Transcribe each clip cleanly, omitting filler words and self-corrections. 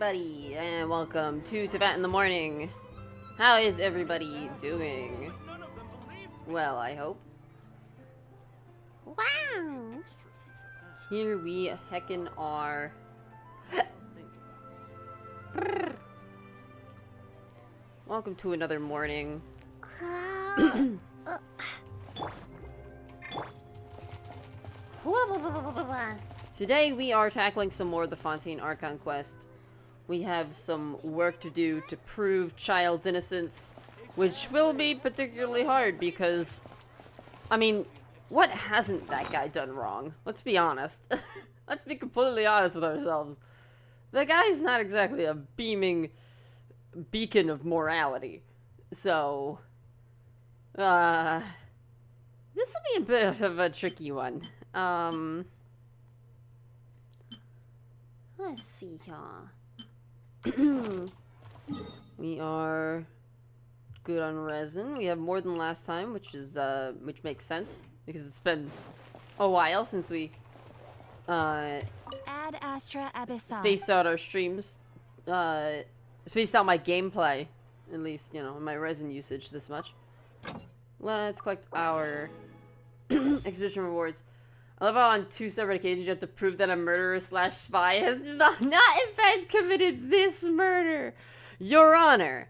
everybody, and welcome to Teyvat in the Morning. How is everybody doing? Well, I hope. Wow! Here we heckin' are. Welcome to another morning. Today we are tackling some more of the Fontaine Archon quest. We have some work to do to prove Childe's innocence, which will be particularly hard because, I mean, what hasn't that guy done wrong? Let's be honest. Let's be completely honest with ourselves. The guy's not exactly a beaming beacon of morality. So, this will be a bit of a tricky one. Let's see here. We are good on resin. We have more than last time, which which makes sense because it's been a while since we Ad Astra Abyssal. spaced out our streams, spaced out my gameplay, at least, you know, my resin usage this much. Let's collect our exhibition rewards. I love how on 2 separate occasions you have to prove that a murderer slash spy has not in fact committed this murder. Your Honor,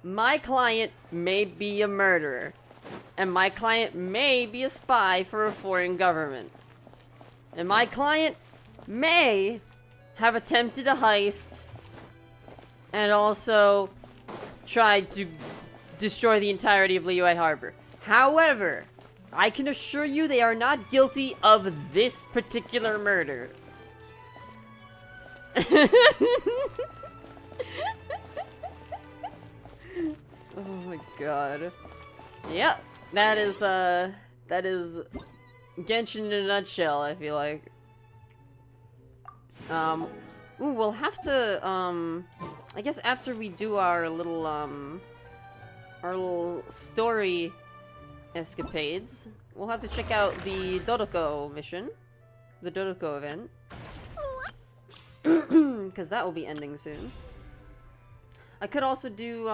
my client may be a murderer, and my client may be a spy for a foreign government. And my client may have attempted a heist and also tried to destroy the entirety of Liyue Harbor. However, I can assure you they are not guilty of this particular murder. Oh my god. Yep, that is Genshin in a nutshell, I feel like. Ooh, we'll have to, I guess after we do our little story escapades, we'll have to check out the Dodoko mission. The Dodoko event. Because that will be ending soon. I could also do,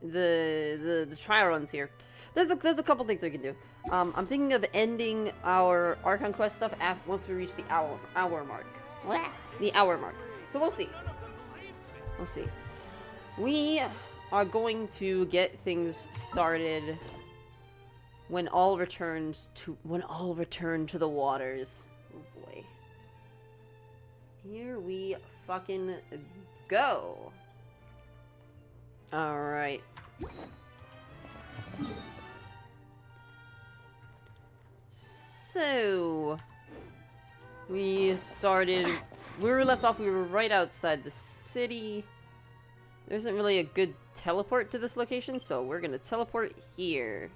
the trial runs here. There's a couple things we can do. I'm thinking of ending our Archon quest stuff once we reach the hour mark. The hour mark. So we'll see. We'll see. We are going to get things started when all return to the waters. Oh boy. Here we fucking go. All right. So we started. Where we left off, we were right outside the city. There isn't really a good teleport to this location, so we're gonna teleport here.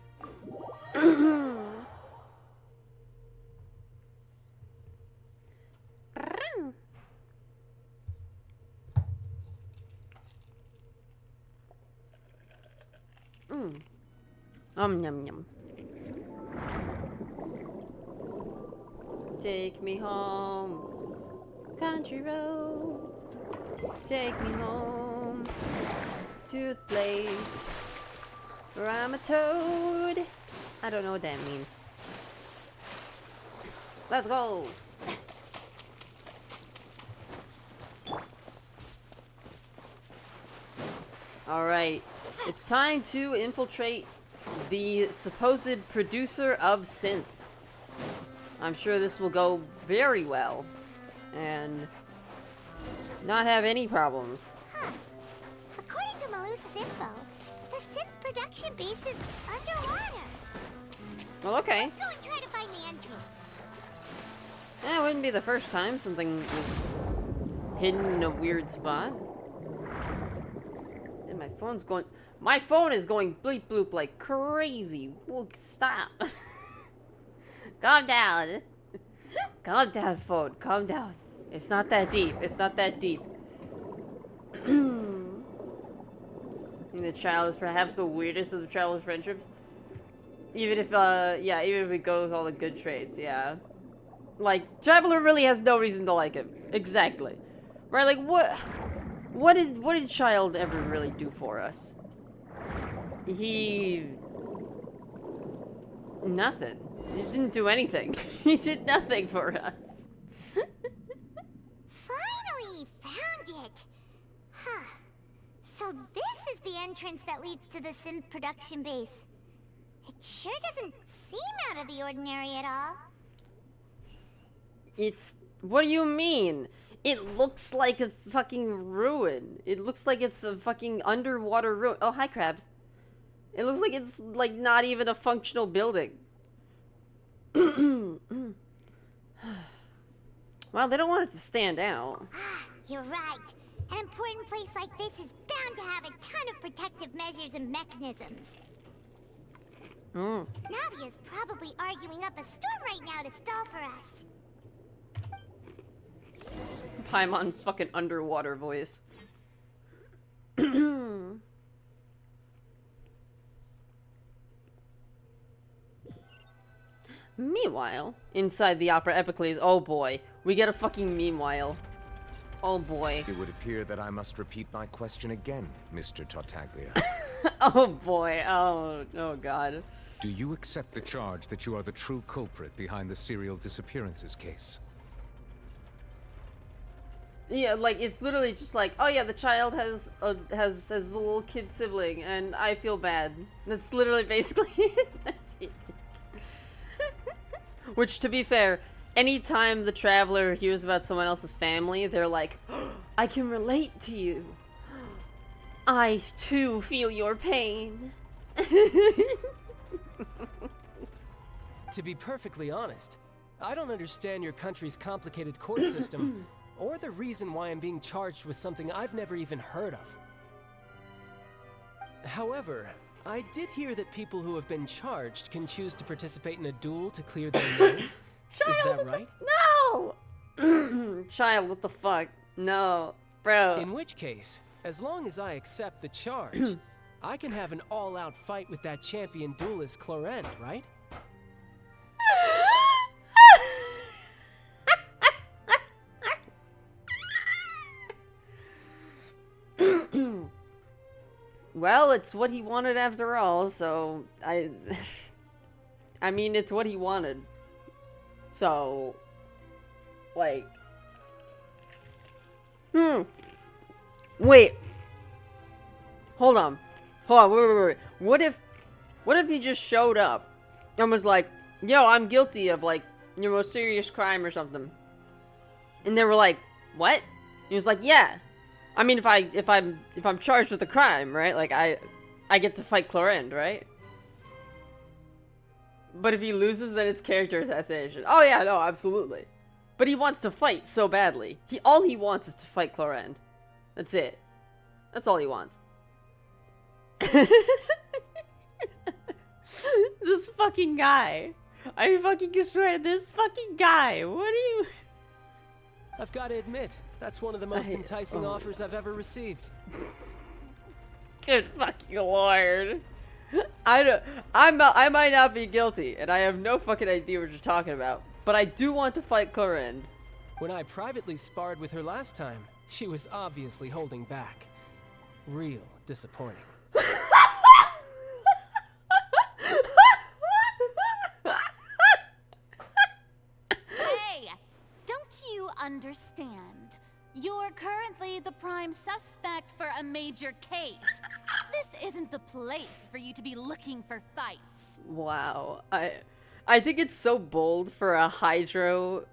Yum yum. Take me home, country roads. Take me home to the place where I'm a toad. I don't know what that means. Let's go. Alright, it's time to infiltrate the supposed producer of synth. I'm sure this will go very well and not have any problems. Huh. According to Malusa's info, the synth production base is underwater. Well, okay. Let's go and try to find the entrance. It wouldn't be the first time something was hidden in a weird spot. And my phone's going... My phone is going bleep bloop like crazy. Well, stop. Calm down. Calm down, phone. Calm down. It's not that deep. It's not that deep. The child is perhaps the weirdest of the traveler's friendships. Even if, yeah, even if it goes with all the good traits, yeah. Like, Traveler really has no reason to like him. Exactly. Right, like, what did Child ever really do for us? Nothing. He didn't do anything. He did nothing for us. Finally found it. Huh. So this is the entrance that leads to the synth production base. It sure doesn't seem out of the ordinary at all. What do you mean? It looks like a fucking ruin. It looks like it's a fucking underwater ruin. Oh, hi, crabs. It looks like it's, like, not even a functional building. Well, they don't want it to stand out. You're right. An important place like this is bound to have a ton of protective measures and mechanisms. Navia's probably arguing up a storm right now to stall for us. Paimon's fucking underwater voice. Meanwhile, inside the Opera Epicles, oh boy, we get a fucking meanwhile. Oh boy. It would appear that I must repeat my question again, Mr. Tartaglia. Oh boy, oh god. Do you accept the charge that you are the true culprit behind the serial disappearances case? Yeah, like, it's literally just like, oh yeah, the child has a little kid sibling, and I feel bad. That's literally basically it. That's it. Which, to be fair, anytime the traveler hears about someone else's family, they're like, oh, I can relate to you. I, too, feel your pain. To be perfectly honest, I don't understand your country's complicated court system, or the reason why I'm being charged with something I've never even heard of. However, I did hear that people who have been charged can choose to participate in a duel to clear their name. Is that right? No! Child, what the fuck? No. Bro. In which case, as long as I accept the charge, I can have an all-out fight with that champion duelist Clorent, right? Well, it's what he wanted after all, so I mean, it's what he wanted. So, like, wait. Hold on. Wait. What if he just showed up and was like, yo, I'm guilty of, like, your most serious crime or something. And they were like, what? He was like, yeah. I mean, if I'm charged with a crime, right? Like, I get to fight Clorinde, right? But if he loses, then it's character assassination. Oh yeah, no, absolutely. But he wants to fight so badly. All he wants is to fight Clorinde. That's it. That's all he wants. This fucking guy. I fucking swear, this fucking guy. What are you... I've got to admit, that's one of the most enticing offers I've ever received. Good fucking lord. I might not be guilty, and I have no fucking idea what you're talking about. But I do want to fight Clorinde. When I privately sparred with her last time, she was obviously holding back. Real disappointing. Hey, don't you understand? You're currently the prime suspect for a major case. This isn't the place for you to be looking for fights. Wow. I think it's so bold for a Hydrovision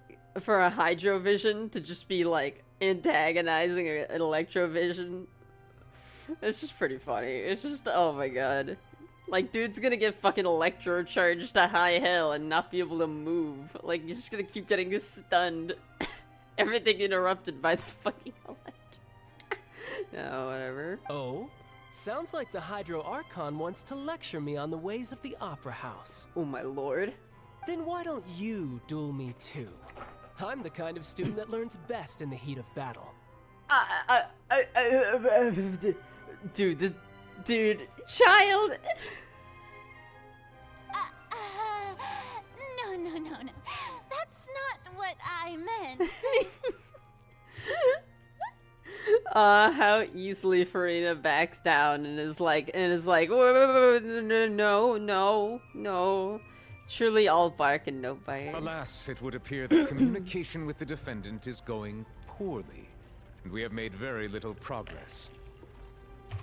to just be like antagonizing an Electrovision. It's just pretty funny. It's just, oh my god. Like, dude's gonna get fucking electrocharged to high hell and not be able to move. Like, he's just gonna keep getting stunned. Everything interrupted by the fucking electro. No, whatever. Oh? Sounds like the Hydro Archon wants to lecture me on the ways of the Opera House. Oh my lord. Then why don't you duel me too? I'm the kind of student that learns best in the heat of battle. Dude, child. No. That's not what I meant. How easily Farina backs down and is like, whoa, no. Truly all bark and no bite. Alas, it would appear that communication with the defendant is going poorly, and we have made very little progress.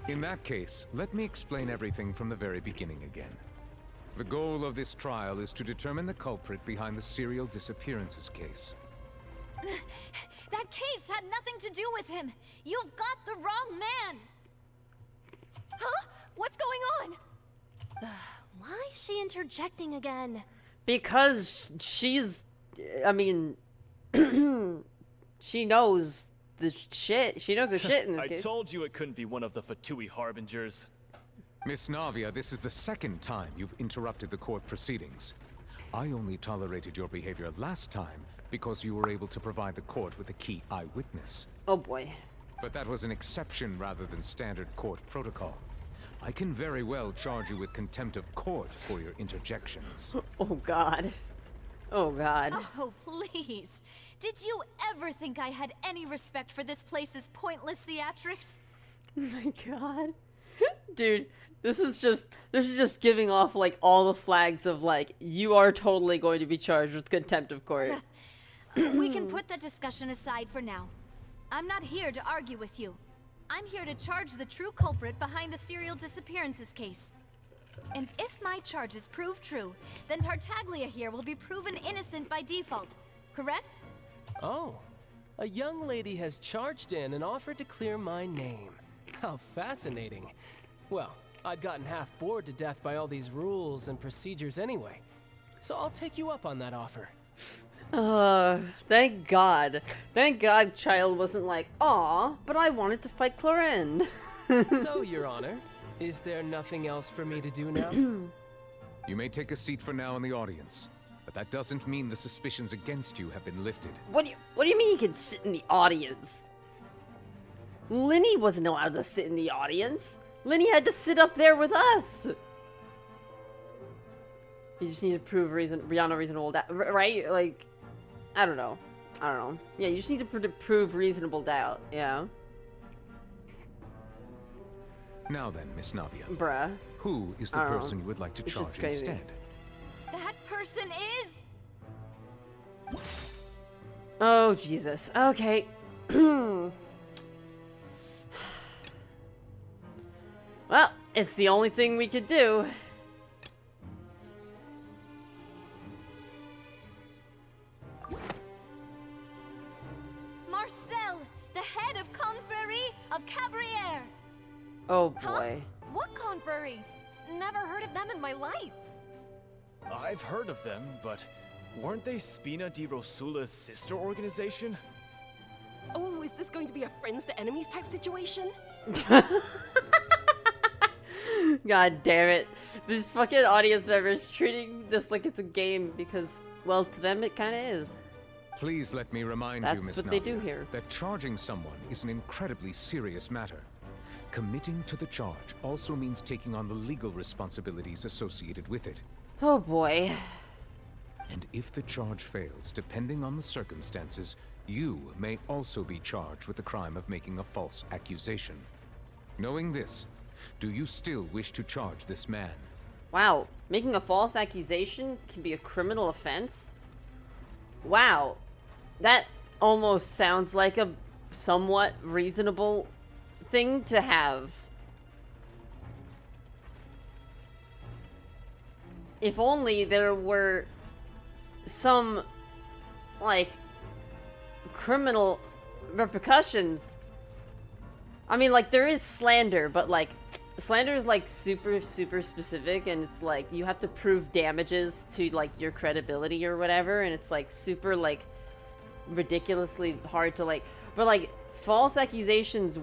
In that case, let me explain everything from the very beginning again. The goal of this trial is to determine the culprit behind the serial disappearances case. That case had nothing to do with him. You've got the wrong man. Huh? What's going on? Why is she interjecting again? Because she's, I mean, she knows the shit. She knows her shit in this case. I told you it couldn't be one of the Fatui Harbingers. Miss Navia, this is the second time you've interrupted the court proceedings. I only tolerated your behavior last time because you were able to provide the court with a key eyewitness. Oh boy. But that was an exception rather than standard court protocol. I can very well charge you with contempt of court for your interjections. Oh god. Oh god. Oh, please. Did you ever think I had any respect for this place's pointless theatrics? Oh my god. Dude, this is just giving off like all the flags of like, you are totally going to be charged with contempt of court. We can put that discussion aside for now. I'm not here to argue with you. I'm here to charge the true culprit behind the serial disappearances case. And if my charges prove true, then Tartaglia here will be proven innocent by default, correct? Oh, a young lady has charged in and offered to clear my name. How fascinating. Well, I'd gotten half bored to death by all these rules and procedures anyway. So I'll take you up on that offer. Thank God. Thank God Childe wasn't like, aw, but I wanted to fight Clorinde. So, Your Honor, is there nothing else for me to do now? You may take a seat for now in the audience, but that doesn't mean the suspicions against you have been lifted. What do you mean he can sit in the audience? Linny wasn't allowed to sit in the audience. Linny had to sit up there with us. You just need to prove beyond a reasonable doubt, right? Like, I don't know. Yeah, you just need to prove reasonable doubt, yeah. Now then, Miss Navia, Bruh. who is the I don't know. person you would like to This shit's charge crazy. instead? That person is... Oh, Jesus. Okay. Well, it's the only thing we could do. Marcel, the head of Confrérie of Cabriere. Oh, boy. What confrérie? Never heard of them in my life. I've heard of them, but weren't they Spina di Rosula's sister organization? Oh, is this going to be a friends to enemies type situation? God damn it. These fucking audience members treating this like it's a game because, well, to them it kind of is. Please let me remind you, That's Miss what they do Navia, here. that charging someone is an incredibly serious matter. Committing to the charge also means taking on the legal responsibilities associated with it. Oh, boy. And if the charge fails, depending on the circumstances, you may also be charged with the crime of making a false accusation. Knowing this, do you still wish to charge this man? Wow. Making a false accusation can be a criminal offense? Wow. That almost sounds like a somewhat reasonable thing to have. If only there were some, like, criminal repercussions. I mean, like, there is slander, but, like, slander is, like, super specific, and it's, like, you have to prove damages to, like, your credibility or whatever, and it's, like, super, like, ridiculously hard to, like, but, like, false accusations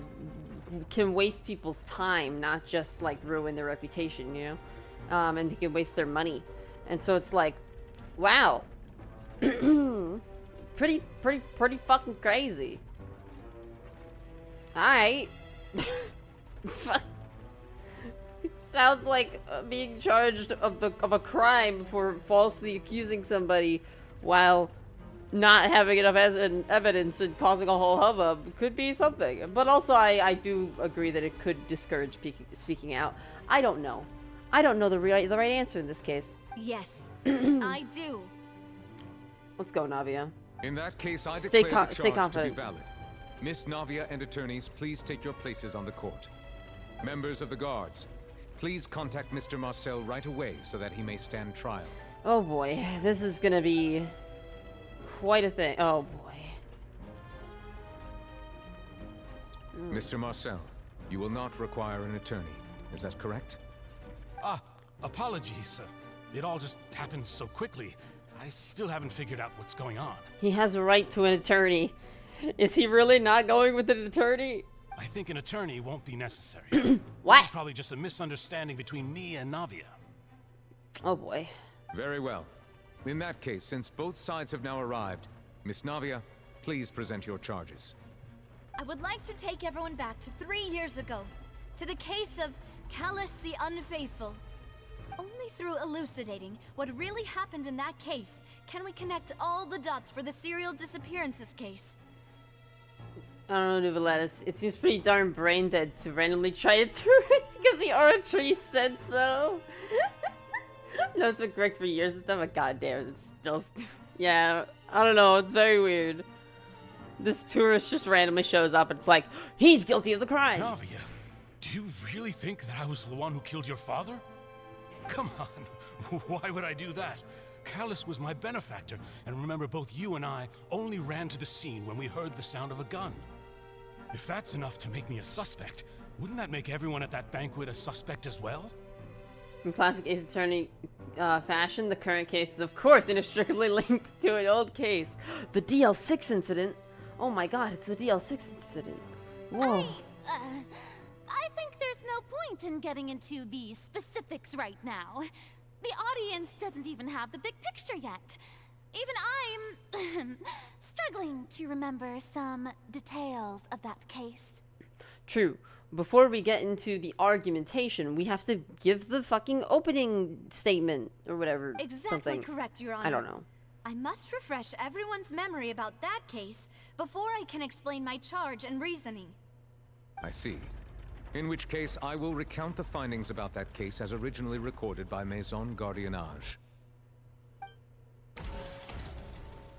can waste people's time, not just, like, ruin their reputation, you know? And they can waste their money. And so it's like, wow. pretty fucking crazy. Alright. Fuck. Sounds like being charged of a crime for falsely accusing somebody while not having enough evidence and causing a whole hubbub could be something. But also, I do agree that it could discourage speaking out. I don't know. I don't know the right answer in this case. Yes, I do. Let's go, Navia. In that case, I Stay declare the stay charge to be confident. valid. Miss Navia and attorneys, please take your places on the court. Members of the guards, please contact Mr. Marcel right away so that he may stand trial. Oh boy, this is gonna be quite a thing. Oh boy. Mr. Marcel, you will not require an attorney. Is that correct? Apologies. It all just happened so quickly. I still haven't figured out what's going on. He has a right to an attorney. Is he really not going with an attorney? I think an attorney won't be necessary. What? It's probably just a misunderstanding between me and Navia. Oh boy. Very well. In that case, since both sides have now arrived, Miss Navia, please present your charges. I would like to take everyone back to 3 years ago, to the case of Callus the Unfaithful. Only through elucidating what really happened in that case can we connect all the dots for the serial disappearances case. I don't know, Duvalette. It seems pretty darn brain dead to randomly try to do it because the oratree said so. No, it's been correct for years and stuff, but goddamn, it's still. Yeah, I don't know. It's very weird. This tourist just randomly shows up and it's like, he's guilty of the crime. Navia, do you really think that I was the one who killed your father? Come on, why would I do that? Callus was my benefactor, and remember both you and I only ran to the scene when we heard the sound of a gun. If that's enough to make me a suspect, wouldn't that make everyone at that banquet a suspect as well? In classic Ace Attorney fashion, the current case is of course inextricably linked to an old case. The DL6 incident. Oh my god, it's the DL6 incident. Whoa. I think there's no point in getting into the specifics right now. The audience doesn't even have the big picture yet. Even I'm struggling to remember some details of that case. True. Before we get into the argumentation, we have to give the fucking opening statement or whatever. Exactly something. correct, Your Honor. I don't know. I must refresh everyone's memory about that case before I can explain my charge and reasoning. I see. In which case, I will recount the findings about that case as originally recorded by Maison Gardiennage.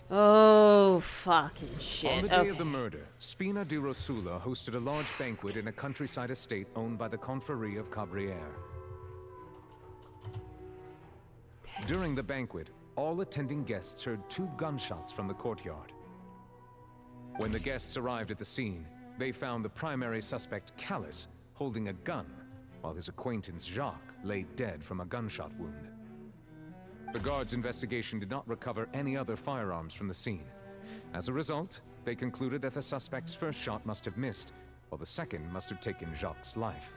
Oh, fucking shit. On the day Okay. of the murder, Spina di Rosula hosted a large banquet in a countryside estate owned by the Confrérie of Cabrières. During the banquet, all attending guests heard 2 gunshots from the courtyard. When the guests arrived at the scene, they found the primary suspect, Callus, holding a gun, while his acquaintance, Jacques, lay dead from a gunshot wound. The guards' investigation did not recover any other firearms from the scene. As a result, they concluded that the suspect's first shot must have missed, while the second must have taken Jacques' life.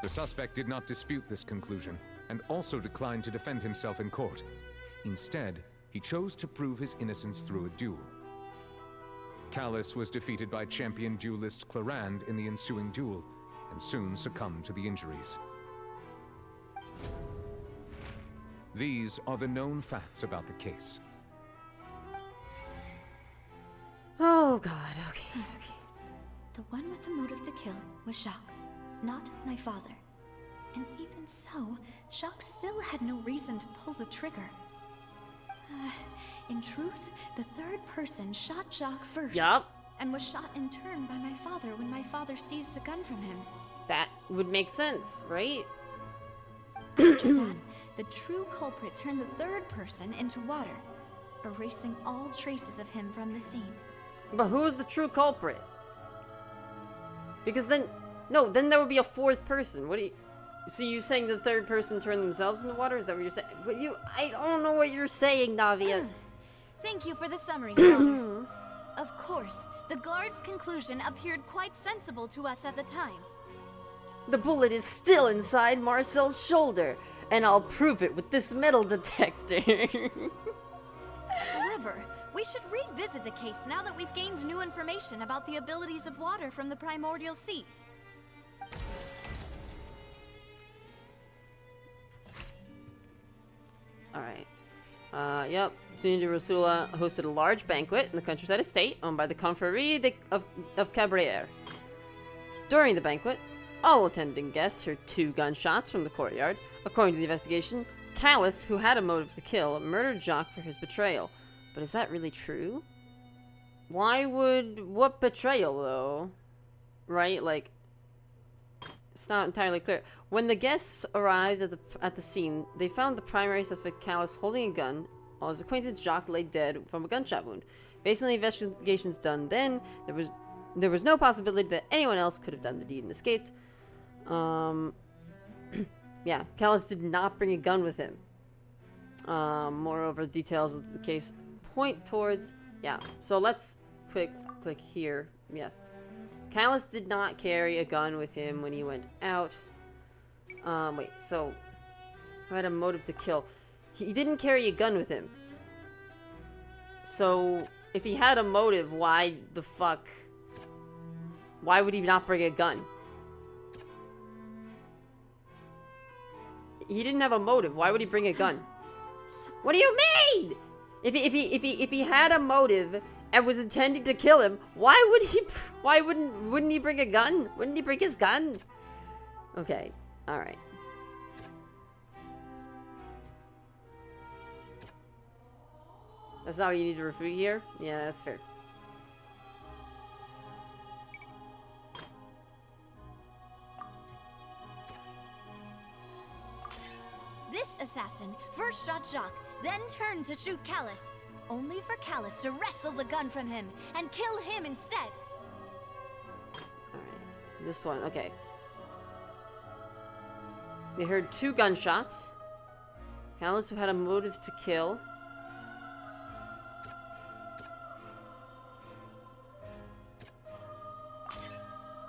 The suspect did not dispute this conclusion, and also declined to defend himself in court. Instead, he chose to prove his innocence through a duel. Callus was defeated by champion duelist Clarand in the ensuing duel, and soon succumbed to the injuries. These are the known facts about the case. Oh god, okay. The one with the motive to kill was Jacques, not my father. And even so, Jacques still had no reason to pull the trigger. In truth, the third person shot Jacques first. Yup. And was shot in turn by my father when my father seized the gun from him. That would make sense, right? After that, the true culprit turned the third person into water, erasing all traces of him from the scene. But who's the true culprit? Because then there would be a fourth person. What do you... So you're saying the third person turned themselves into water? Is that what you're saying? But I don't know what you're saying, Navia. Thank you for the summary, Your Honor. Of course, the guard's conclusion appeared quite sensible to us at the time. The bullet is still inside Marcel's shoulder, and I'll prove it with this metal detector. However, we should revisit the case now that we've gained new information about the abilities of water from the primordial sea. Alright. Yep. Spina di Rosula hosted a large banquet in the countryside estate owned by the Confrérie of Cabrières. During the banquet, all attending guests heard 2 gunshots from the courtyard. According to the investigation, Callus, who had a motive to kill, murdered Jacques for his betrayal. But is that really true? What betrayal, though? Right? Like, it's not entirely clear. When the guests arrived at the scene, they found the primary suspect, Callus, holding a gun, while his acquaintance Jacques lay dead from a gunshot wound. Based on the investigations done then, there was no possibility that anyone else could have done the deed and escaped. Yeah, Callus did not bring a gun with him. Moreover, the details of the case point towards... Yeah, so let's click here. Yes. Callus did not carry a gun with him when he went out. Wait, so... Who had a motive to kill? He didn't carry a gun with him. So, if he had a motive, why the fuck... Why would he not bring a gun? He didn't have a motive. Why would he bring a gun? What do you mean? If he had a motive and was intending to kill him, why wouldn't he bring a gun? Wouldn't he bring his gun? Okay. All right. That's not what you need to refute here? Yeah, that's fair. This assassin first shot Jacques, then turned to shoot Callus, only for Callus to wrestle the gun from him and kill him instead. Alright, this one, okay. They heard 2 gunshots. Callus, who had a motive to kill.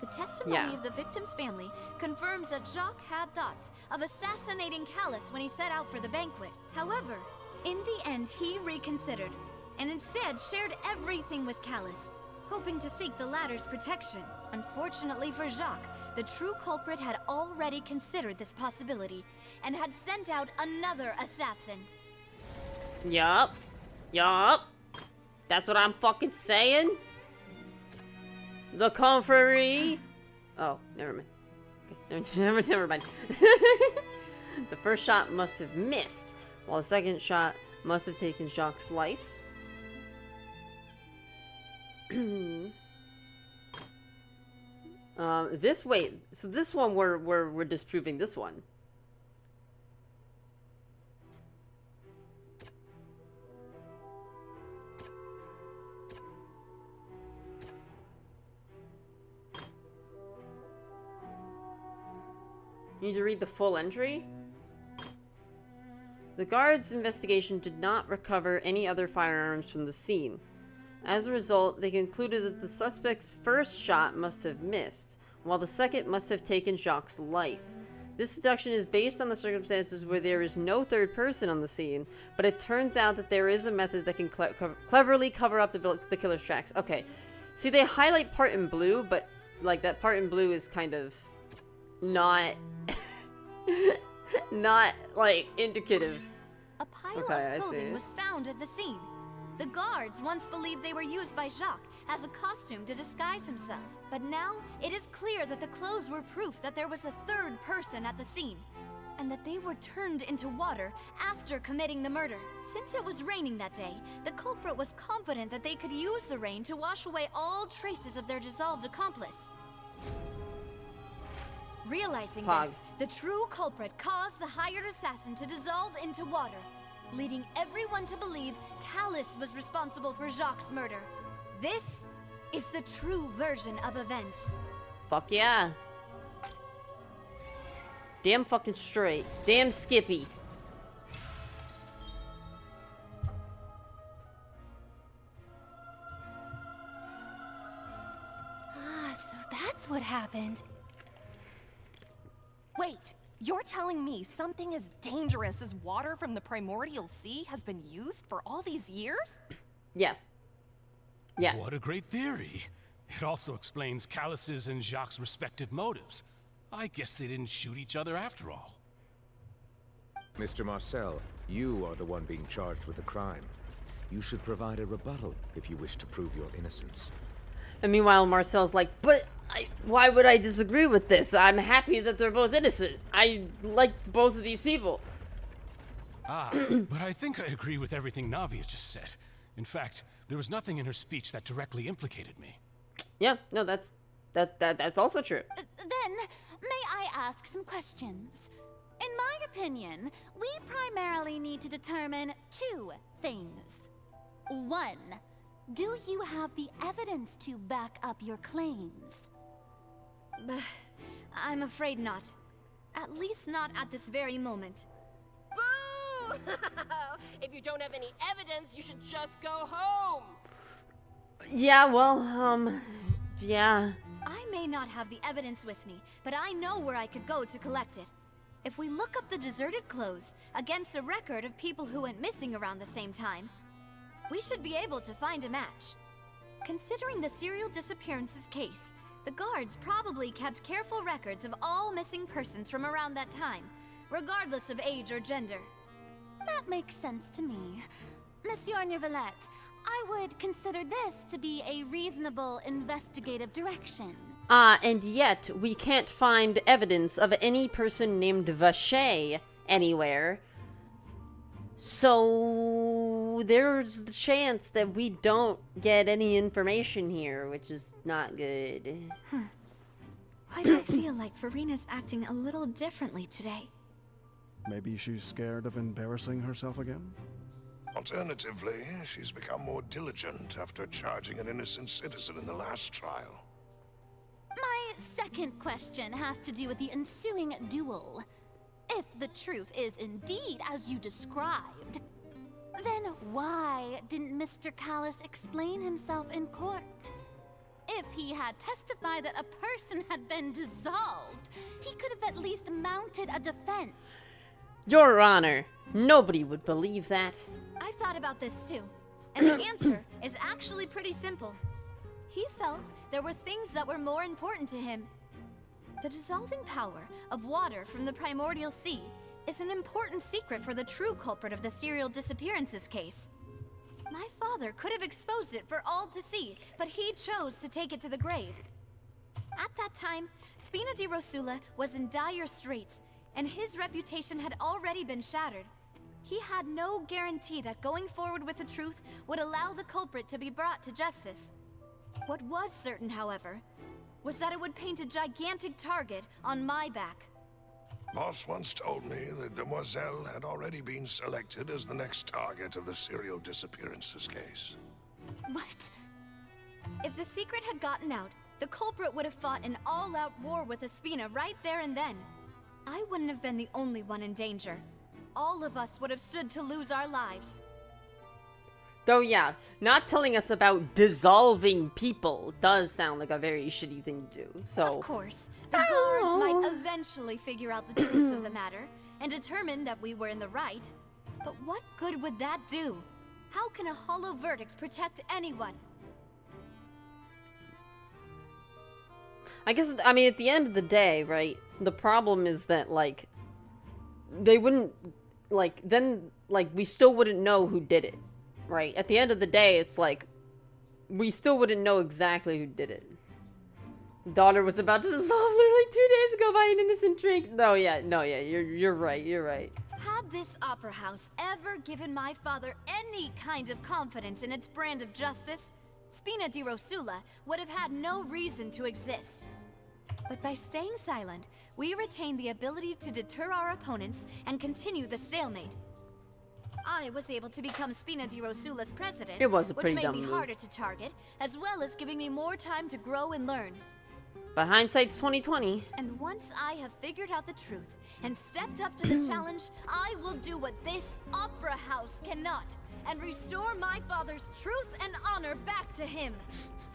The testimony of the victim's family confirms that Jacques had thoughts of assassinating Callus when he set out for the banquet. However, in the end, he reconsidered, and instead shared everything with Callus, hoping to seek the latter's protection. Unfortunately for Jacques, the true culprit had already considered this possibility, and had sent out another assassin. Yup. That's what I'm fucking saying. The Confrérie Oh, never mind. Okay, never mind. The first shot must have missed, while the second shot must have taken Jacques' life. So this one we're disproving this one. You need to read the full entry? The guards' investigation did not recover any other firearms from the scene. As a result, they concluded that the suspect's first shot must have missed, while the second must have taken Jacques' life. This deduction is based on the circumstances where there is no third person on the scene, but it turns out that there is a method that can cleverly cover up the killer's tracks. Okay, see, they highlight part in blue, but like that part in blue is kind of not not like indicative. A pile of clothing was found at the scene. The guards once believed they were used by Jacques as a costume to disguise himself, but now it is clear that the clothes were proof that there was a third person at the scene, and that they were turned into water after committing the murder. Since it was raining that day, the culprit was confident that they could use the rain to wash away all traces of their dissolved accomplice. Realizing this, the true culprit caused the hired assassin to dissolve into water, leading everyone to believe Callus was responsible for Jacques' murder. This is the true version of events. Fuck yeah. Damn fucking straight. Damn Skippy. So that's what happened. Wait, you're telling me something as dangerous as water from the primordial sea has been used for all these years? Yes. Yes. What a great theory. It also explains Callus's and Jacques' respective motives. I guess they didn't shoot each other after all. Mr. Marcel, you are the one being charged with the crime. You should provide a rebuttal if you wish to prove your innocence. And meanwhile, Marcel's like, but why would I disagree with this? I'm happy that they're both innocent. I like both of these people. But I think I agree with everything Navia just said. In fact, there was nothing in her speech that directly implicated me. Yeah, no, that's also true. Then, may I ask some questions? In my opinion, we primarily need to determine two things. One, do you have the evidence to back up your claims? I'm afraid not. At least not at this very moment. Boo! If you don't have any evidence, you should just go home. Yeah, well, yeah. I may not have the evidence with me, but I know where I could go to collect it. If we look up the deserted clothes against a record of people who went missing around the same time, we should be able to find a match. Considering the serial disappearances case, the guards probably kept careful records of all missing persons from around that time, regardless of age or gender. That makes sense to me. Monsieur Neuvillette, I would consider this to be a reasonable investigative direction. And yet, we can't find evidence of any person named Vacher anywhere. So, there's the chance that we don't get any information here, which is not good. Why do I feel like Farina's acting a little differently today? Maybe she's scared of embarrassing herself again? Alternatively, she's become more diligent after charging an innocent citizen in the last trial. My second question has to do with the ensuing duel. If the truth is indeed as you described, then why didn't Mr. Callus explain himself in court? If he had testified that a person had been dissolved, he could have at least mounted a defense. Your Honor, nobody would believe that. I thought about this too, and the answer is actually pretty simple. He felt there were things that were more important to him. The dissolving power of water from the primordial sea is an important secret for the true culprit of the serial disappearances case. My father could have exposed it for all to see, but he chose to take it to the grave. At that time, Spina di Rosula was in dire straits, and his reputation had already been shattered. He had no guarantee that going forward with the truth would allow the culprit to be brought to justice. What was certain, however, was that it would paint a gigantic target on my back. Boss once told me that Demoiselle had already been selected as the next target of the serial disappearances case. What? If the secret had gotten out, the culprit would have fought an all-out war with Espina right there and then. I wouldn't have been the only one in danger. All of us would have stood to lose our lives. Though yeah, not telling us about dissolving people does sound like a very shitty thing to do, so... Of course, the guards might eventually figure out the truth of the matter, and determine that we were in the right. But what good would that do? How can a hollow verdict protect anyone? I guess, I mean, at the end of the day, right, the problem is that, like, they wouldn't, like, then, like, we still wouldn't know who did it, right? At the end of the day, it's like, we still wouldn't know exactly who did it. Daughter was about to dissolve literally 2 days ago by an innocent drink. No, yeah, you're right, you're right. Had this opera house ever given my father any kind of confidence in its brand of justice, Spina di Rosula would have had no reason to exist. But by staying silent, we retain the ability to deter our opponents and continue the stalemate. I was able to become Spina di Rosula's president, It was a pretty which made dumb me move. harder to target, as well as giving me more time to grow and learn. But hindsight's 2020. And once I have figured out the truth and stepped up to the challenge, I will do what this opera house cannot, and restore my father's truth and honor back to him.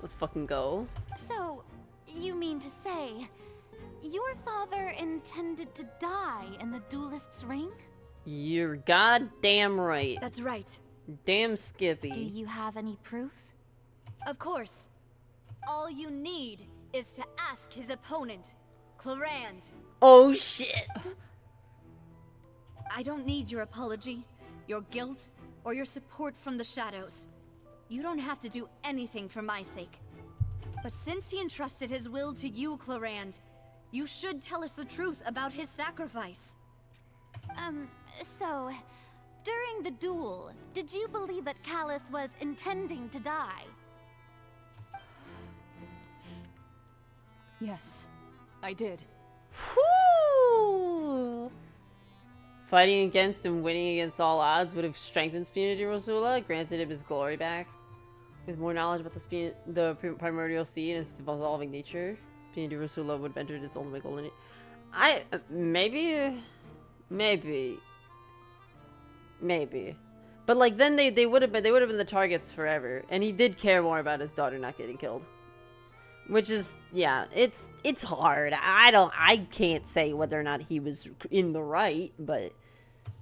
Let's fucking go. So, you mean to say, your father intended to die in the duelist's ring? You're goddamn right. That's right. Damn Skippy. Do you have any proof? Of course. All you need is to ask his opponent, Clarand. Oh shit. I don't need your apology, your guilt, or your support from the shadows. You don't have to do anything for my sake. But since he entrusted his will to you, Clarand, you should tell us the truth about his sacrifice. So, during the duel, did you believe that Callus was intending to die? Yes, I did. Whew. Fighting against and winning against all odds would have strengthened Spina di Rosula, granted him his glory back. With more knowledge about the primordial sea and its evolving nature, Spina di Rosula would have entered its ultimate golden age. Maybe. But like then they would have been the targets forever, and he did care more about his daughter not getting killed. Which is, yeah, it's hard. I can't say whether or not he was in the right, but...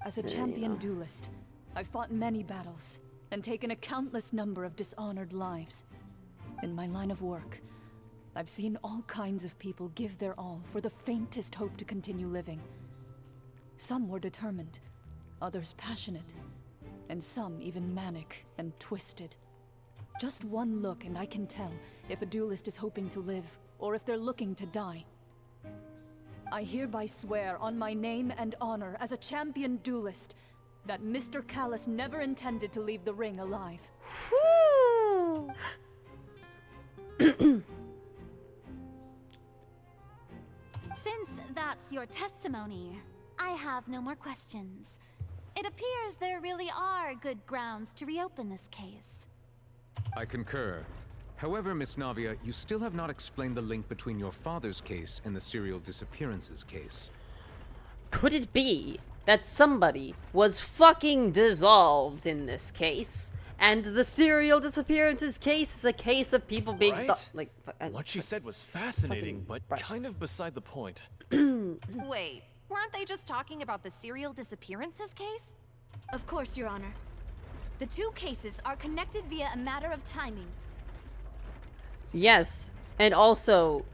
As a champion duelist, I've fought many battles, and taken a countless number of dishonored lives. In my line of work, I've seen all kinds of people give their all for the faintest hope to continue living. Some were determined, others passionate, and some even manic and twisted. Just one look and I can tell if a duelist is hoping to live, or if they're looking to die. I hereby swear on my name and honor as a champion duelist that Mr. Callus never intended to leave the ring alive. Since that's your testimony, I have no more questions. It appears there really are good grounds to reopen this case. I concur. However, Miss Navia, you still have not explained the link between your father's case and the serial disappearances case. Could it be that somebody was fucking dissolved in this case, and the serial disappearances case is a case of people being Right? What she said was fascinating, but kind of beside the point. Wait, weren't they just talking about the serial disappearances case? Of course, Your Honor. The two cases are connected via a matter of timing. Yes, and also,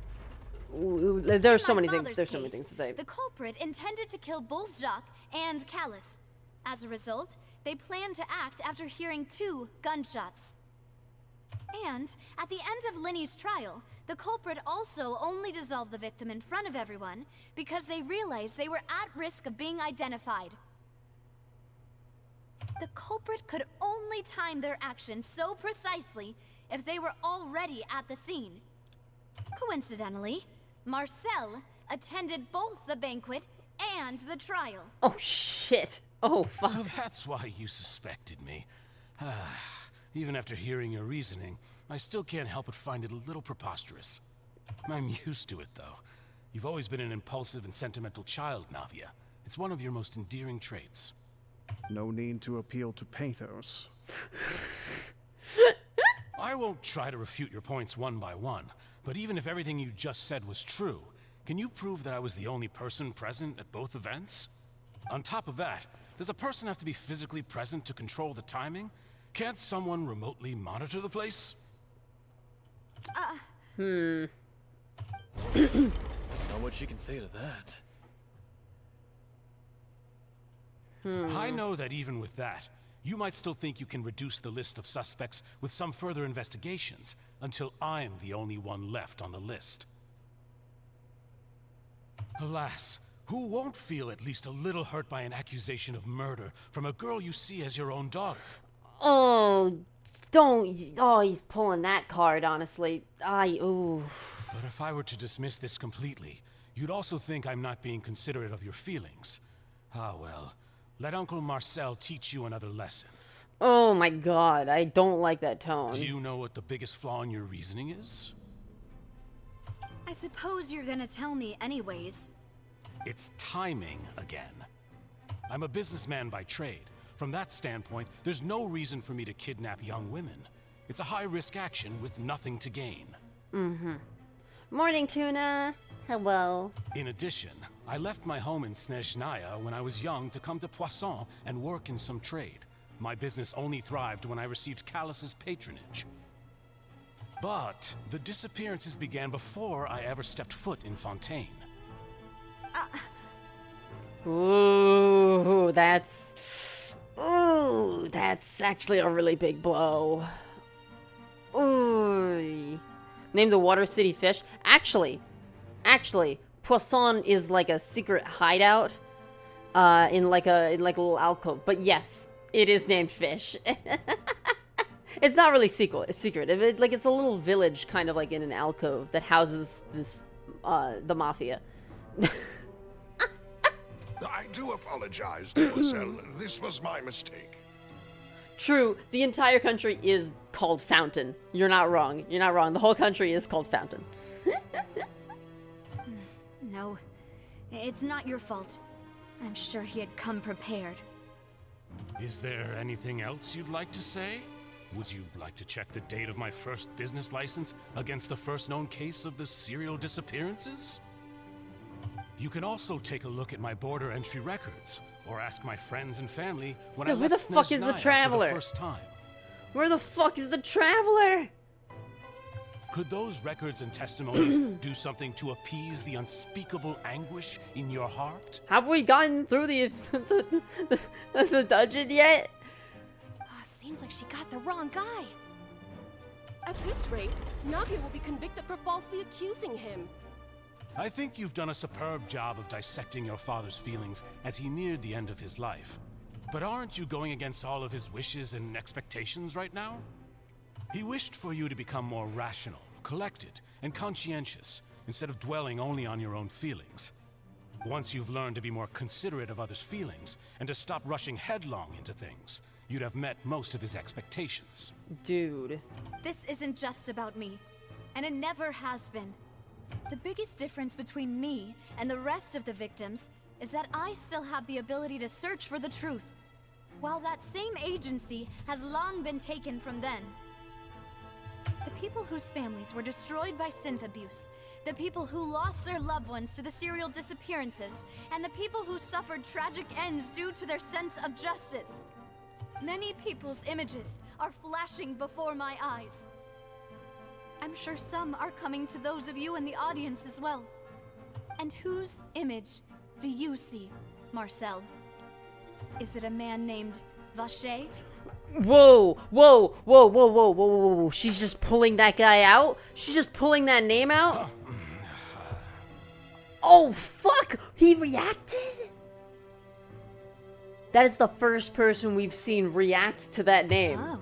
there's so many things. There's so many things to say. The culprit intended to kill both Jacques and Callus. As a result, they planned to act after hearing 2 gunshots. And at the end of Linny's trial, The culprit also only dissolved the victim in front of everyone because they realized they were at risk of being identified. The culprit could only time their actions so precisely if they were already at the scene. Coincidentally, Marcel attended both the banquet and the trial. Oh shit. Oh fuck. So that's why you suspected me. Even after hearing your reasoning, I still can't help but find it a little preposterous. I'm used to it, though. You've always been an impulsive and sentimental child, Navia. It's one of your most endearing traits. No need to appeal to pathos. I won't try to refute your points one by one, but even if everything you just said was true, can you prove that I was the only person present at both events? On top of that, does a person have to be physically present to control the timing? Can't someone remotely monitor the place? Not much you can say to that. I know that even with that, you might still think you can reduce the list of suspects with some further investigations, until I'm the only one left on the list. Alas, who won't feel at least a little hurt by an accusation of murder from a girl you see as your own daughter? Oh, don't. Oh, he's pulling that card, honestly. Ooh. But if I were to dismiss this completely, you'd also think I'm not being considerate of your feelings. Ah, well. Let Uncle Marcel teach you another lesson. Oh my god, I don't like that tone. Do you know what the biggest flaw in your reasoning is? I suppose you're gonna tell me anyways. It's timing again. I'm a businessman by trade. From that standpoint, there's no reason for me to kidnap young women. It's a high-risk action with nothing to gain. Morning, Tuna. Hello. In addition, I left my home in Snezhnaya when I was young to come to Poisson and work in some trade. My business only thrived when I received Callus's patronage. But the disappearances began before I ever stepped foot in Fontaine. Ooh, that's actually a really big blow. Ooh. Name the Water City fish. Actually, Poisson is like a secret hideout, in like a little alcove. But yes, it is named Fish. It's not really secret. It's a little village, kind of like in an alcove that houses this, the mafia. I do apologize, Demoiselle. This was my mistake. True, the entire country is called Fountain. You're not wrong. You're not wrong. The whole country is called Fountain. No, it's not your fault. I'm sure he had come prepared. Is there anything else you'd like to say? Would you like to check the date of my first business license against the first known case of the serial disappearances? You can also take a look at my border entry records, or ask my friends and family when I left where the fuck is the Snezhnaya traveler? for the first time. Where the fuck is the traveler? Could those records and testimonies do something to appease the unspeakable anguish in your heart? Have we gotten through the dungeon yet? Seems like she got the wrong guy. At this rate, Navia will be convicted for falsely accusing him. I think you've done a superb job of dissecting your father's feelings as he neared the end of his life. But aren't you going against all of his wishes and expectations right now? He wished for you to become more rational, collected, and conscientious, instead of dwelling only on your own feelings. Once you've learned to be more considerate of others' feelings, and to stop rushing headlong into things, you'd have met most of his expectations. Dude. This isn't just about me, and it never has been. The biggest difference between me and the rest of the victims is that I still have the ability to search for the truth, while that same agency has long been taken from them. The people whose families were destroyed by synth abuse, the people who lost their loved ones to the serial disappearances, and the people who suffered tragic ends due to their sense of justice. Many people's images are flashing before my eyes. I'm sure some are coming to those of you in the audience as well. And whose image do you see, Marcel? Is it a man named Vacher? Whoa, whoa, whoa, whoa, whoa, whoa, whoa, whoa. She's just pulling that guy out? She's just pulling that name out? Oh, fuck! He reacted? That is the first person we've seen react to that name. Oh,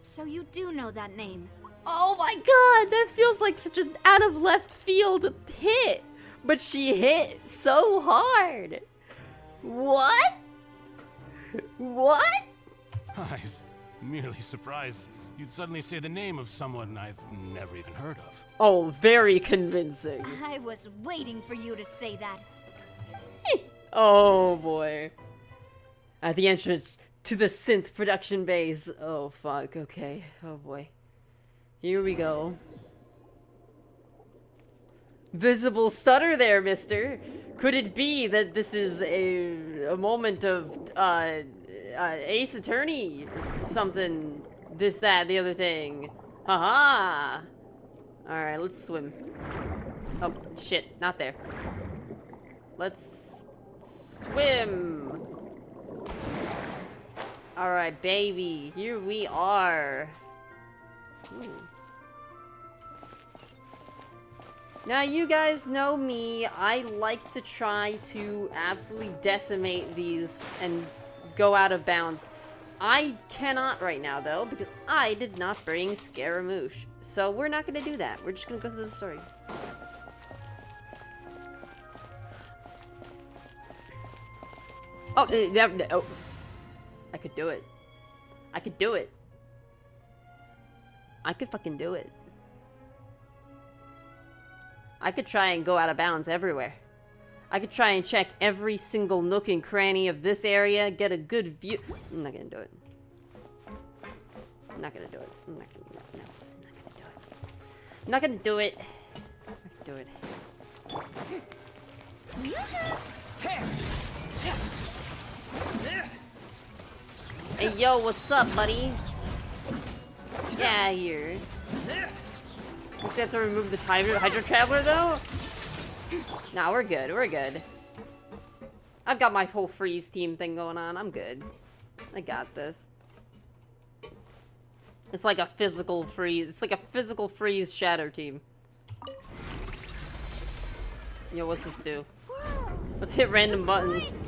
so you do know that name. Oh my god, that feels like such an out of left field hit. But she hit so hard. What? What? I'm merely surprised you'd suddenly say the name of someone I've never even heard of. Oh, very convincing. I was waiting for you to say that. Oh boy. At the entrance to the synth production base. Oh fuck, okay. Oh boy. Here we go. Visible stutter there, mister. Could it be that this is a moment of Ace Attorney or something? This, that, the other thing. Haha. Alright, let's swim. Oh, shit. Not there. Let's swim. Alright, baby. Here we are. Ooh. Now, you guys know me. I like to try to absolutely decimate these and go out of bounds. I cannot right now, though, because I did not bring Scaramouche. So we're not going to do that. We're just going to go through the story. Oh, oh, I could do it. I could do it. I could fucking do it. I could try and go out of bounds everywhere. I could try and check every single nook and cranny of this area, get a good view. I'm not gonna do it. I'm not gonna do it. I'm not gonna, no, I'm not gonna do it. I'm not gonna do it. I'm not gonna do it. Hey, yo, what's up, buddy? Yeah, here. We have to remove the Hydro Traveler, though? Nah, we're good. We're good. I've got my whole freeze team thing going on. I'm good. I got this. It's like a physical freeze. It's like a physical freeze shatter team. Yo, what's this do? Let's hit random buttons.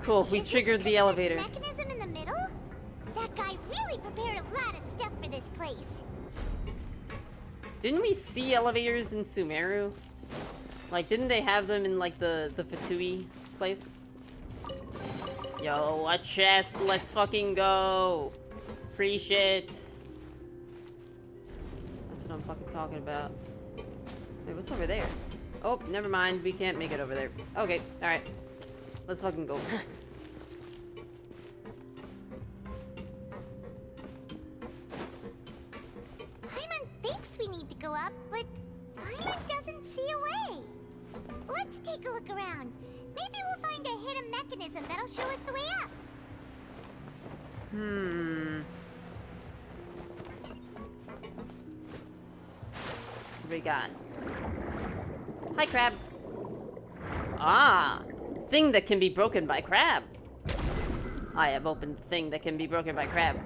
Cool, we triggered the elevator. Mechanism in the middle? That guy really prepared a lot of stuff for this place. Didn't we see elevators in Sumeru? Like, didn't they have them in, like, the Fatui place? Yo, a chest, let's fucking go! Free shit! That's what I'm fucking talking about. Wait, what's over there? Oh, never mind, we can't make it over there. Okay, alright. Let's fucking go. Paimon thinks we need to go up, but Paimon doesn't see a way. Let's take a look around. Maybe we'll find a hidden mechanism that'll show us the way up. What do we got? Hi, crab. Ah, thing that can be broken by crab. I have opened the thing that can be broken by crab.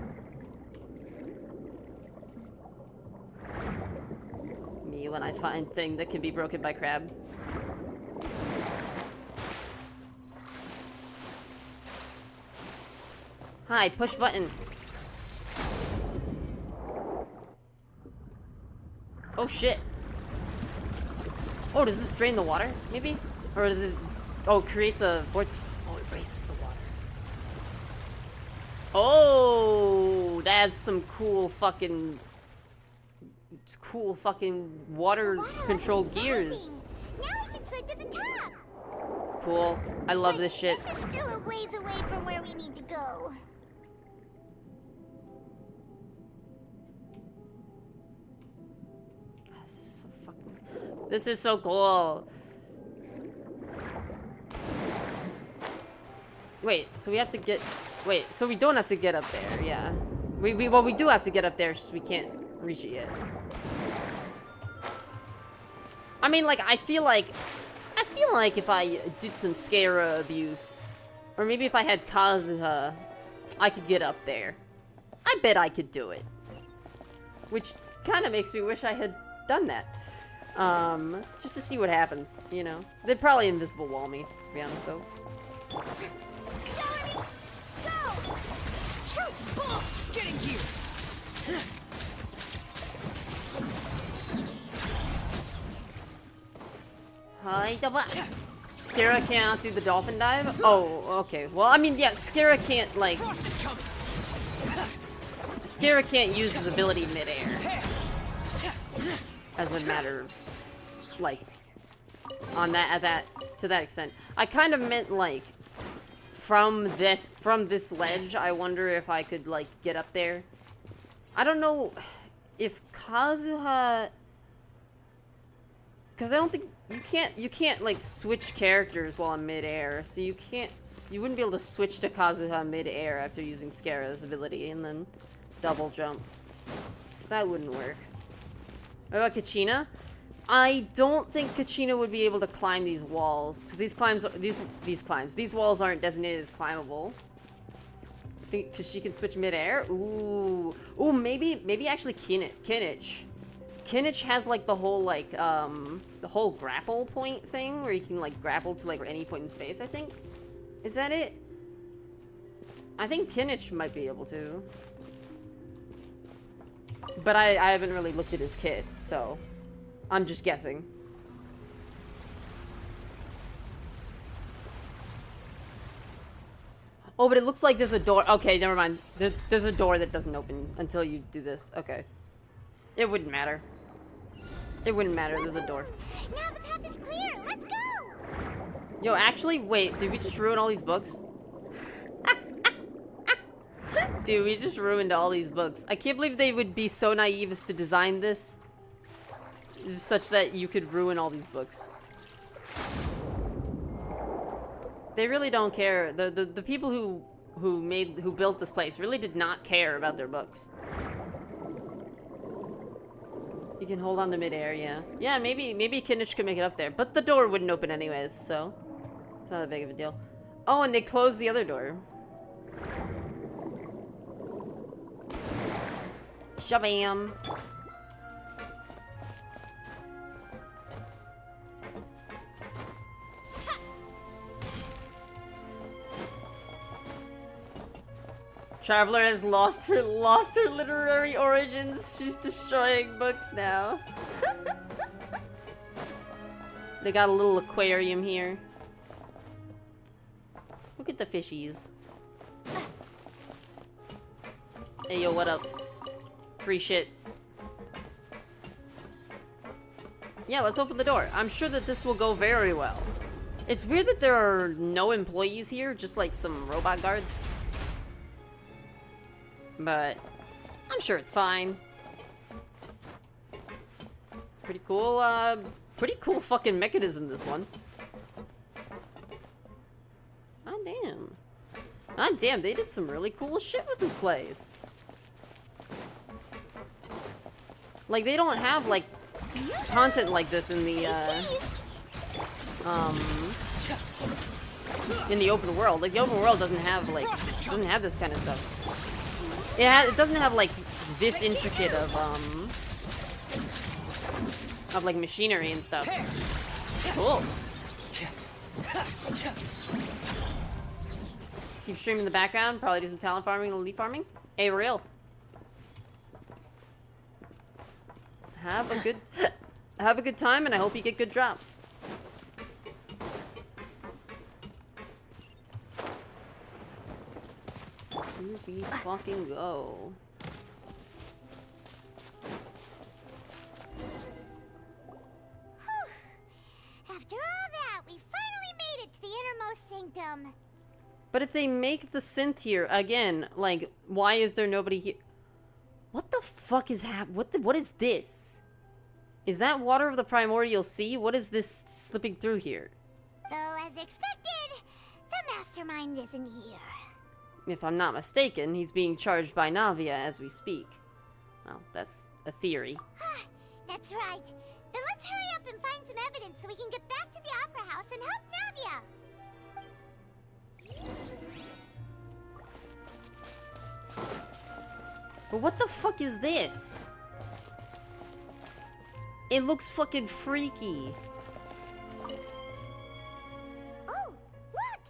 Me when I find thing that can be broken by crab. Hi, push button. Oh shit. Oh, does this drain the water, maybe? Or does it... Oh, it creates a void... Oh, it raises the water. Oh, that's some cool fucking... Cool fucking water-controlled gears. Now we can swim to the top. Cool. I love this shit. This is still a ways away from where we need to go. This is so fucking... This is so cool. Wait, so we have to get... Wait, so we don't have to get up there, yeah. Well, we do have to get up there, it's just we can't reach it yet. I mean, like, I feel like if I did some Scara abuse, Or maybe if I had Kazuha, I could get up there. I bet I could do it. Which kind of makes me wish I had done that. Just to see what happens, you know? They'd probably invisible wall me, to be honest, though. Get in here! Hi, Skara can't do the dolphin dive? Oh, okay. Well, I mean, yeah, Skara can't, like... Skara can't use his ability midair. As a matter of, like, to that extent. I kind of meant, like, from this ledge, I wonder if I could, like, get up there. I don't know if Kazuha... Because I don't think... You can't, like, switch characters while in midair, so you wouldn't be able to switch to Kazuha midair after using Skara's ability and then double jump. So that wouldn't work. What about Kachina? I don't think Kachina would be able to climb these walls, because these walls aren't designated as climbable. I think because she can switch midair. Ooh, maybe actually Kinich. Kinich has like the whole grapple point thing where you can like grapple to like any point in space. I think. Is that it? I think Kinich might be able to. But I haven't really looked at his kit, so I'm just guessing. Oh, but it looks like there's a door. Okay, never mind. There's a door that doesn't open until you do this. Okay. It wouldn't matter. It wouldn't matter. There's a door. Now the path is clear. Let's go. Yo, actually, wait. Did we just ruin all these books? Dude, we just ruined all these books. I can't believe they would be so naive as to design this such that you could ruin all these books. They really don't care. The people who built this place really did not care about their books. You can hold on to midair, yeah. Yeah, maybe Kinich could make it up there, but the door wouldn't open anyways, so it's not that big of a deal. Oh, and they closed the other door. Shabam. Traveler has lost her literary origins. She's destroying books now. They got a little aquarium here. Look at the fishies. Hey yo, what up? Free shit. Yeah, let's open the door. I'm sure that this will go very well. It's weird that there are no employees here, just like some robot guards. But I'm sure it's fine. Pretty cool fucking mechanism, this one. Ah damn. Ah damn, they did some really cool shit with this place. Like, they don't have, like, content like this in the, in the open world. Like, the open world doesn't have, like, this kind of stuff. It doesn't have, like, this intricate of, like, machinery and stuff. Cool. Keep streaming in the background, probably do some talent farming and elite farming. Hey, real. Have a good time, and I hope you get good drops. Here we fucking go. After all that, we finally made it to the innermost sanctum. But if they make the synth here again, like, why is there nobody here? What the fuck is what is this? Is that water of the primordial sea? What is this slipping through here? Though, as expected, the mastermind isn't here. If I'm not mistaken, he's being charged by Navia as we speak. Well, that's a theory. That's right. Then let's hurry up and find some evidence so we can get back to the Opera House and help Navia. But what the fuck is this? It looks fucking freaky. Oh, look!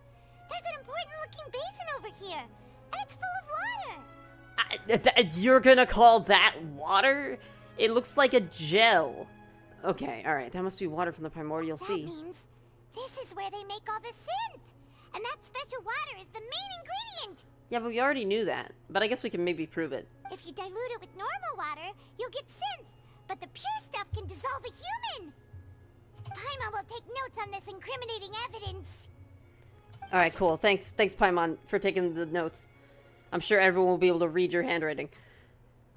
There's an important looking basin over here, and it's full of water. You're gonna call that water? It looks like a gel. Okay, alright, that must be water from the primordial sea. That means this is where they make all the synth, and that special water is the main ingredient. Yeah, but we already knew that. But I guess we can maybe prove it. If you dilute it with normal water, you'll get synth, but the pure stuff can dissolve a human. Paimon will take notes on this incriminating evidence. Alright, cool. Thanks, Paimon, for taking the notes. I'm sure everyone will be able to read your handwriting.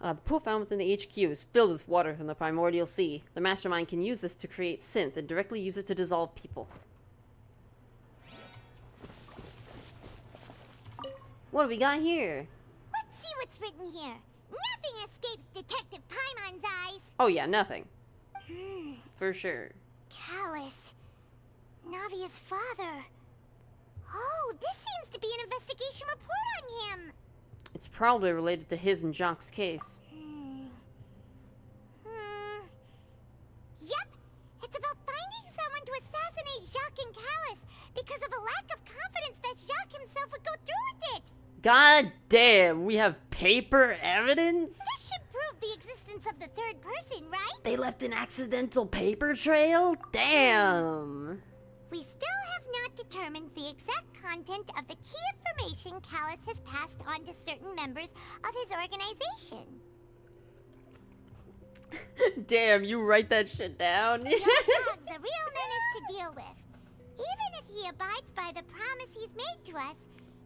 The pool found within the HQ is filled with water from the primordial sea. The mastermind can use this to create synth and directly use it to dissolve people. What do we got here? Let's see what's written here. Nothing escapes Detective Paimon's eyes. Oh yeah, nothing. For sure. Callus. Navia's father. Oh, this seems to be an investigation report on him. It's probably related to his and Jacques' case. Yep. It's about finding someone to assassinate Jacques and Callus because of a lack of confidence that Jacques himself would go through with it. God damn, we have paper evidence? This should prove the existence of the third person, right? They left an accidental paper trail? Damn. We still have not determined the exact content of the key information Callus has passed on to certain members of his organization. Damn, you write that shit down? Your dog's a real menace to deal with. Even if he abides by the promise he's made to us,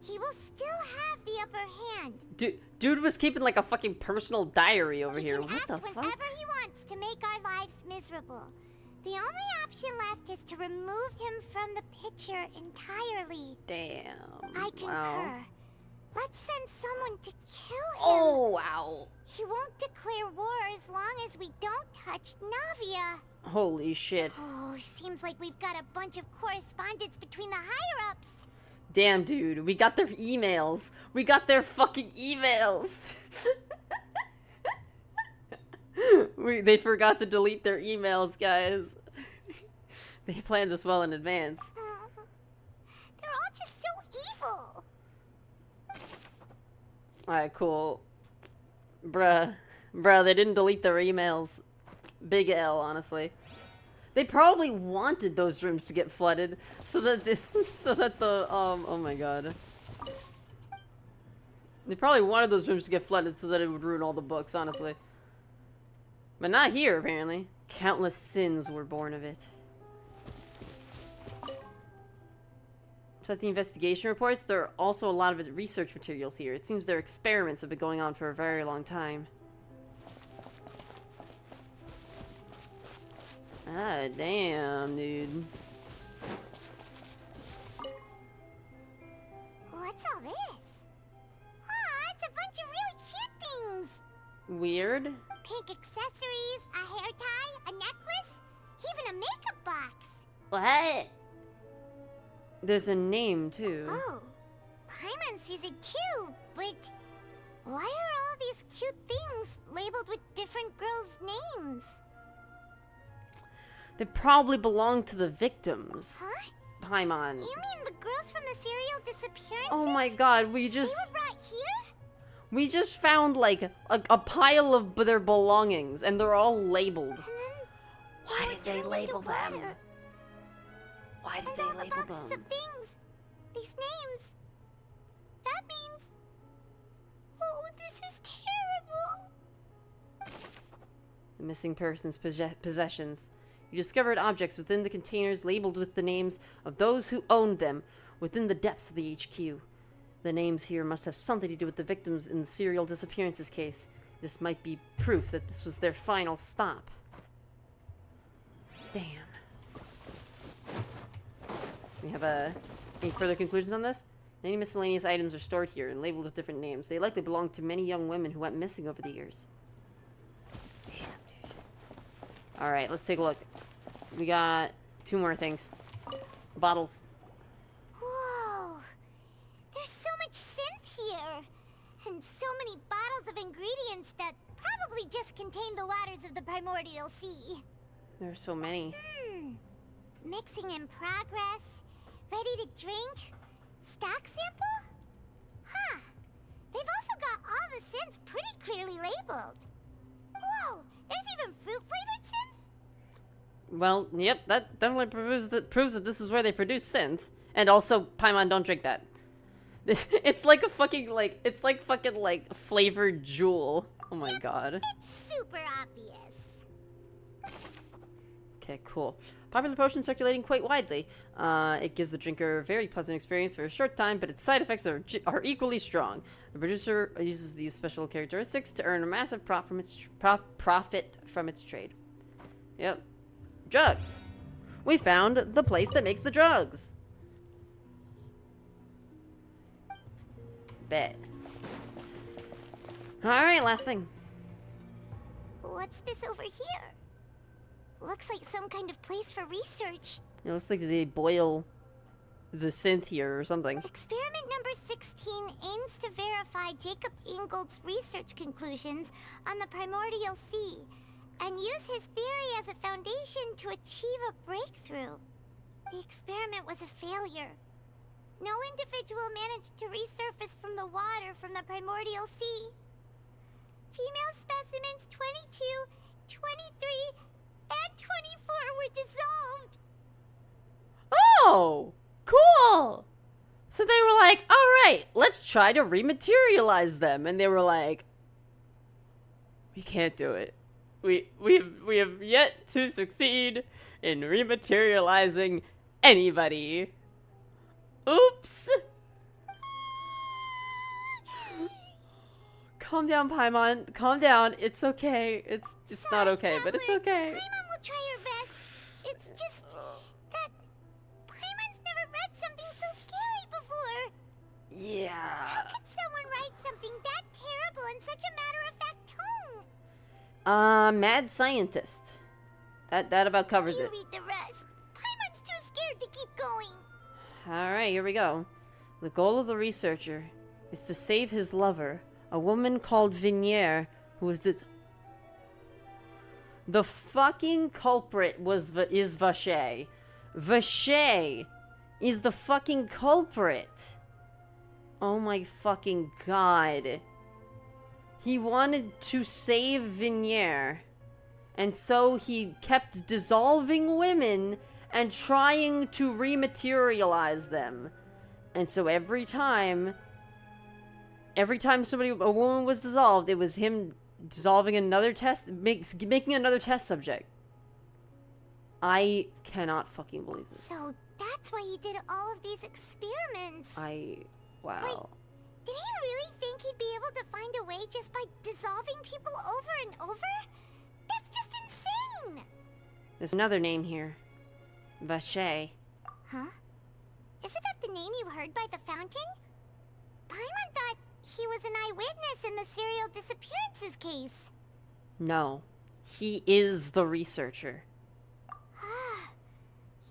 he will still have the upper hand. Dude was keeping like a fucking personal diary over here. What the fuck? Whenever he wants to make our lives miserable. The only option left is to remove him from the picture entirely. Damn. I concur. Wow. Let's send someone to kill him. Oh, wow. He won't declare war as long as we don't touch Navia. Holy shit. Oh, seems like we've got a bunch of correspondence between the higher-ups. Damn, dude. We got their emails. We got their fucking emails. They forgot to delete their emails, guys. They planned this well in advance. They're all just so evil. Alright, cool. Bruh, they didn't delete their emails. Big L, honestly. They probably wanted those rooms to get flooded so that oh my god. They probably wanted those rooms to get flooded so that it would ruin all the books, honestly. But not here, apparently. Countless sins were born of it. Besides the investigation reports, there are also a lot of research materials here. It seems their experiments have been going on for a very long time. Ah, damn, dude. What's all this? Aw, it's a bunch of really cute things. Weird. Pink accessories, a hair tie, a necklace, even a makeup box. What? There's a name, too. Oh, Paimon sees it too, but why are all these cute things labeled with different girls' names? They probably belong to the victims. Huh? Paimon. You mean the girls from the serial disappearances? Oh my god, They were brought here? We just found, like, a pile of their belongings, and they're all labeled. Why did they label them? Why did they label them? Of things. These names. That means... Oh, this is terrible. The missing person's possessions. You discovered objects within the containers labeled with the names of those who owned them within the depths of the HQ. The names here must have something to do with the victims in the serial disappearances case. This might be proof that this was their final stop. Damn. We have any further conclusions on this? Many miscellaneous items are stored here and labeled with different names. They likely belong to many young women who went missing over the years. Damn, dude. Alright, let's take a look. We got 2 more things. Bottles. Whoa. probably just contain the waters of the primordial sea. There's so many. Mixing in progress. Ready to drink? Stock sample? Huh. They've also got all the synth pretty clearly labeled. Whoa, there's even fruit-flavored synth? Well, yep, that definitely proves that this is where they produce synth. And also, Paimon, don't drink that. It's like a fucking, like, flavored jewel. Oh my god. It's super obvious. Okay, cool. Popular potion circulating quite widely. It gives the drinker a very pleasant experience for a short time, but its side effects are equally strong. The producer uses these special characteristics to earn a massive profit from its trade. Yep. Drugs. We found the place that makes the drugs. Bet. Alright, last thing. What's this over here? Looks like some kind of place for research. It looks like they boil the synth here or something. Experiment number 16 aims to verify Jacob Ingold's research conclusions on the primordial sea and use his theory as a foundation to achieve a breakthrough. The experiment was a failure. No individual managed to resurface from the water from the primordial sea. Female specimens 22, 23, and 24 were dissolved. Oh, cool. So they were like, all right, let's try to rematerialize them. And they were like, we can't do it. We have yet to succeed in rematerializing anybody. Oops. Calm down, Paimon. Calm down. It's okay. It's not okay, but it's okay. Paimon will try her best. It's just that Paimon's never read something so scary before. Yeah. How could someone write something that terrible in such a matter-of-fact tone? Mad scientist. That about covers You it. read the rest. Paimon's too scared to keep going. Alright, here we go. The goal of the researcher is to save his lover, a woman called Vignier, who is the fucking culprit is Vache. Vache is the fucking culprit. Oh my fucking god. He wanted to save Vignier, and so he kept dissolving women and trying to rematerialize them. And so every time a woman was dissolved, it was him dissolving another making another test subject. I cannot fucking believe this. So that's why he did all of these experiments. Wow. Wait, did he really think he'd be able to find a way just by dissolving people over and over? That's just insane! There's another name here. Vache. Huh? Isn't that the name you heard by the fountain? Paimon thought he was an eyewitness in the serial disappearances case. No. He is the researcher.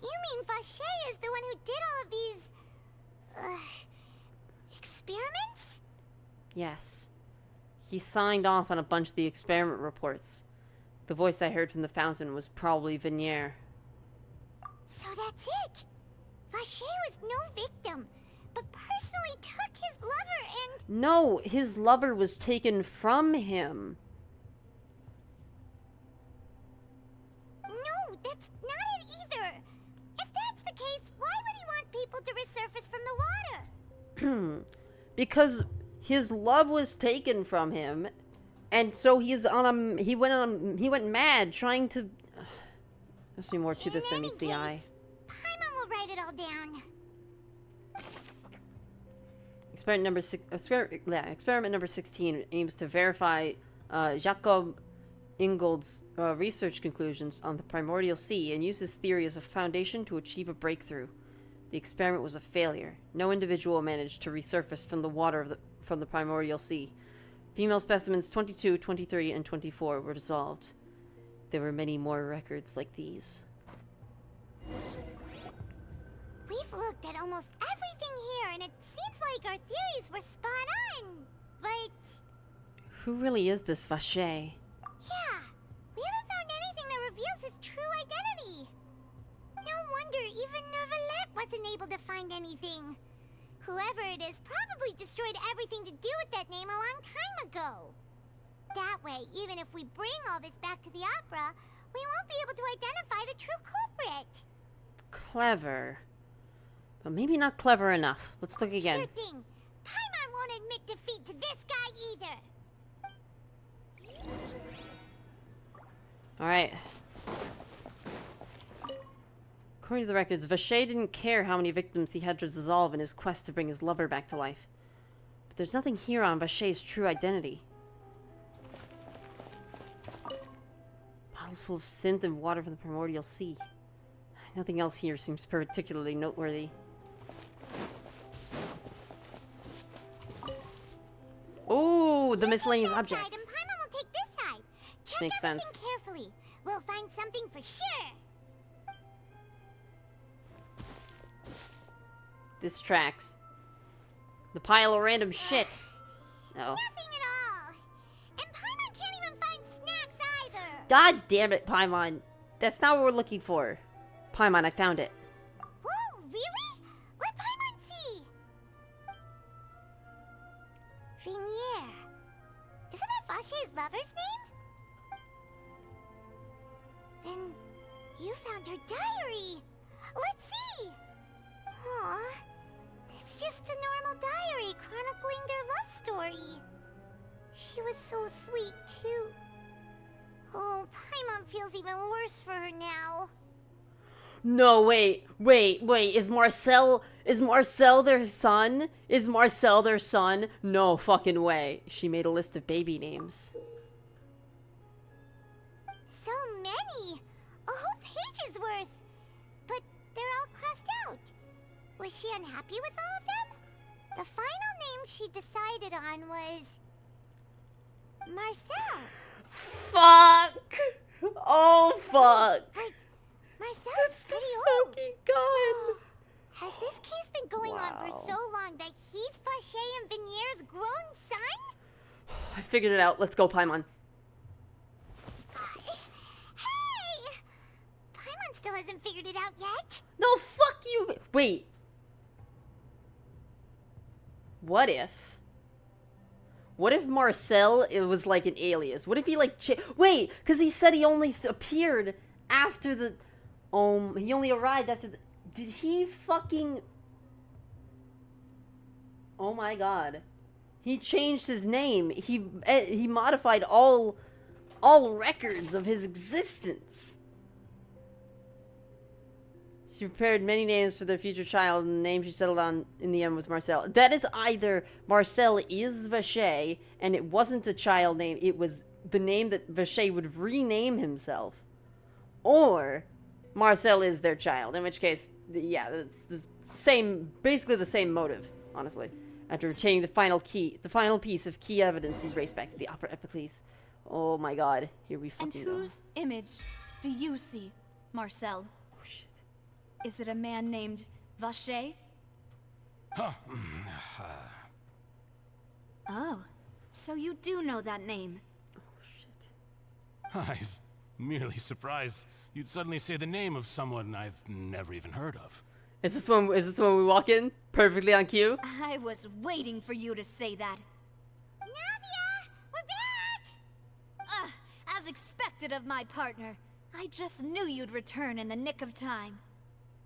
You mean Vache is the one who did all of these... experiments? Yes. He signed off on a bunch of the experiment reports. The voice I heard from the fountain was probably Vignier. So that's it! Vache was no victim, but personally took his lover and... No, his lover was taken from him. No, that's not it either! If that's the case, why would he want people to resurface from the water? Because his love was taken from him, and so he went mad trying to... There's more to this than meets the eye. Paimon will write it all down. Experiment number 16 aims to verify Jacob Ingold's research conclusions on the primordial sea and use his theory as a foundation to achieve a breakthrough. The experiment was a failure. No individual managed to resurface from the water from the primordial sea. Female specimens 22, 23, and 24 were dissolved. There were many more records like these. We've looked at almost everything here, and it seems like our theories were spot on. But... Who really is this Vache? Yeah, we haven't found anything that reveals his true identity. No wonder even Neuvillette wasn't able to find anything. Whoever it is probably destroyed everything to do with that name a long time ago. That way, even if we bring all this back to the opera, we won't be able to identify the true culprit. Clever. But maybe not clever enough. Let's look again. Sure thing. Paimon won't admit defeat to this guy either. Alright. According to the records, Vacher didn't care how many victims he had to dissolve in his quest to bring his lover back to life. But there's nothing here on Vacher's true identity. Bottles full of synth and water from the primordial sea. Nothing else here seems particularly noteworthy. Oh, the miscellaneous objects. And Paimon will take this side. Check Makes everything sense. carefully. We'll find something for sure. This tracks. The pile of random shit. Oh. Nothing at all. And Paimon can't even find snacks either. God damn it, Paimon. That's not what we're looking for. Paimon, I found it. Whoa, really? Let Paimon see. Venier. Isn't that Vacher's lover's name? Then you found her diary. Let's see. Aw. It's just a normal diary chronicling their love story. She was so sweet, too. Oh, Paimon feels even worse for her now. No, wait. Is Marcel their son? Is Marcel their son? No fucking way. She made a list of baby names. So many! A whole page's worth! But they're all crossed out. Was she unhappy with all of them? The final name she decided on was... Marcel. Fuck! Oh, fuck! Like, Marcel's It's the pretty smoking gun! Has this case been going on for so long that he's Vacher and Venier's grown son? I figured it out. Let's go, Paimon. Hey! Paimon still hasn't figured it out yet. No, fuck you! Wait. What if Marcel, it was like an alias? What if he like wait, because he said he only appeared after the... he only arrived after the... Did he fucking... Oh my god. He changed his name. He modified all records of his existence. She prepared many names for their future child, and the name she settled on in the end was Marcel. That is either Marcel is Vacher, and it wasn't a child name, it was the name that Vacher would rename himself. Or Marcel is their child, in which case, yeah, it's the same, basically the same motive, honestly. After retaining the final piece of key evidence, you race back to the Opera Epiclese. Oh my god, here we fucking go. And whose image do you see, Marcel? Oh shit. Is it a man named Vacher? Huh. Oh, so you do know that name. Oh shit. I'm merely surprised you'd suddenly say the name of someone I've never even heard of. Is this when we walk in? Perfectly on cue? I was waiting for you to say that. Navia! We're back! As expected of my partner. I just knew you'd return in the nick of time.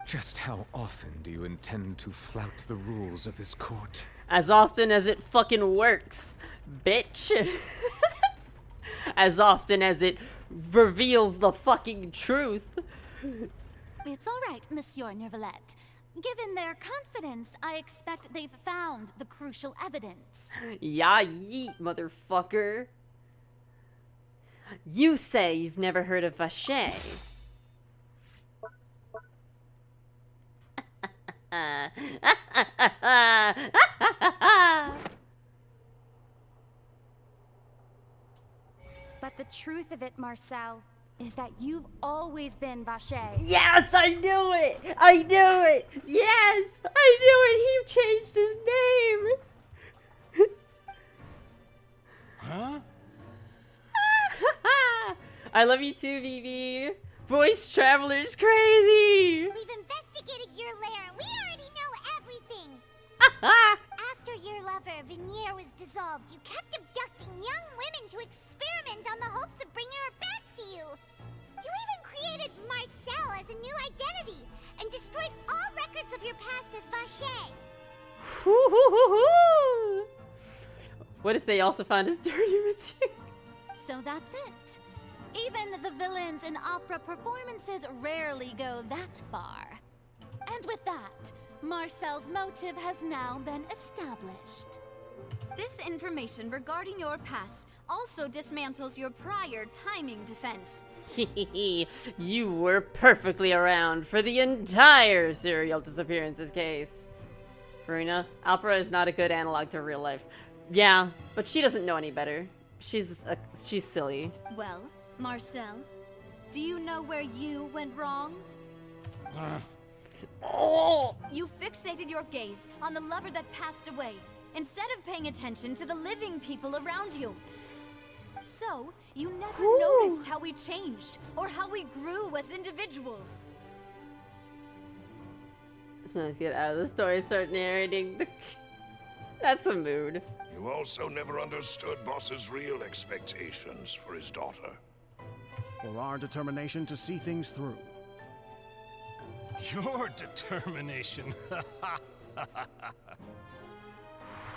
Just how often do you intend to flout the rules of this court? As often as it fucking works, bitch. As often as it reveals the fucking truth. It's all right, Monsieur Neuvillette. Given their confidence, I expect they've found the crucial evidence. Yeah, yeet, motherfucker. You say you've never heard of Vacher. But the truth of it, Marcel, is that you've always been Vacher. Yes, I knew it! I knew it! Yes! I knew it! He changed his name! Huh? I love you too, Vivi. Voice Traveler's crazy. We've investigated your lair and we already know everything. After your lover, Veneer, was dissolved, you kept abducting young women to experiment on the hopes of bringing her back to you. You even created Marcel as a new identity and destroyed all records of your past as Vache. What if they also found his dirty material? So that's it. Even the villains in opera performances rarely go that far. And with that, Marcel's motive has now been established. This information regarding your past also dismantles your prior timing defense. You were perfectly around for the entire serial disappearances case. Farina, opera is not a good analog to real life. Yeah, but she doesn't know any better. She's silly. Well, Marcel, do you know where you went wrong? You fixated your gaze on the lover that passed away, instead of paying attention to the living people around you. So, you never noticed how we changed, or how we grew as individuals. So let's get out of the story, start narrating the... That's a mood. You also never understood Boss's real expectations for his daughter. Or our determination to see things through. Your determination.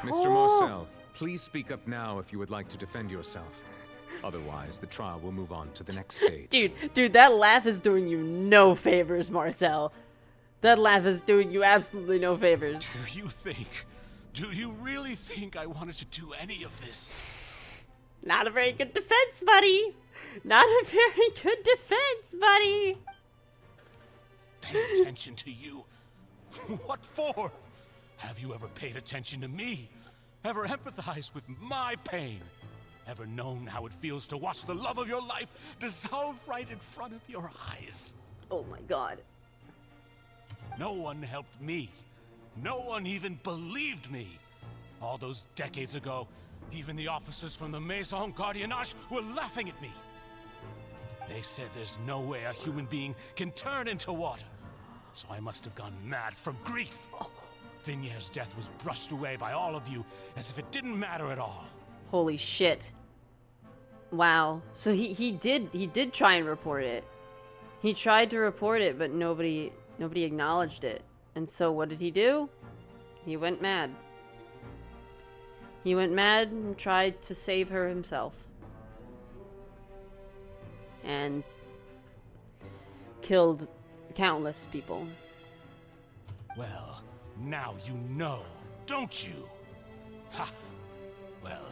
Mr. Marcel, please speak up now if you would like to defend yourself. Otherwise, the trial will move on to the next stage. Dude, that laugh is doing you no favors, Marcel. That laugh is doing you absolutely no favors. Do you really think I wanted to do any of this? Not a very good defense, buddy. Not a very good defense, buddy. Pay attention to you? What for? Have you ever paid attention to me? Ever empathized with my pain? Ever known how it feels to watch the love of your life dissolve right in front of your eyes? Oh my god. No one helped me. No one even believed me. All those decades ago, even the officers from the Maison Gardiennage were laughing at me. They said there's no way a human being can turn into water. So I must have gone mad from grief. Vinier's death was brushed away by all of you as if it didn't matter at all. Holy shit. Wow. So he did try and report it. He tried to report it, but nobody acknowledged it. And so what did he do? He went mad. He went mad and tried to save her himself. And killed countless people. Well, now you know, don't you? Ha! Well,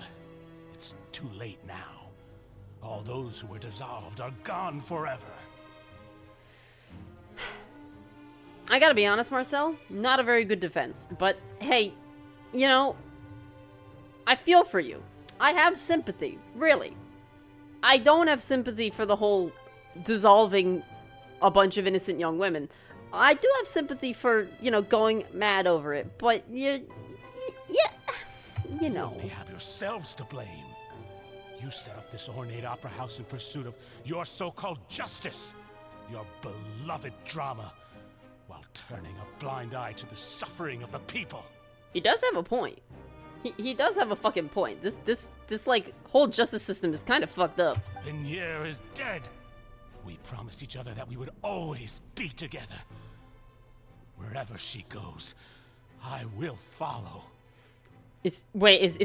it's too late now. All those who were dissolved are gone forever. I gotta be honest, Marcel, not a very good defense. But hey, you know, I feel for you. I have sympathy, really. I don't have sympathy for the whole dissolving a bunch of innocent young women. I do have sympathy for, you know, going mad over it, but you know. You only have yourselves to blame. You set up this ornate opera house in pursuit of your so-called justice, your beloved drama, while turning a blind eye to the suffering of the people. He does have a point. He does have a fucking point. This like whole justice system is kind of fucked up. Venier is dead. We promised each other that we would always be together. Wherever she goes, I will follow. Is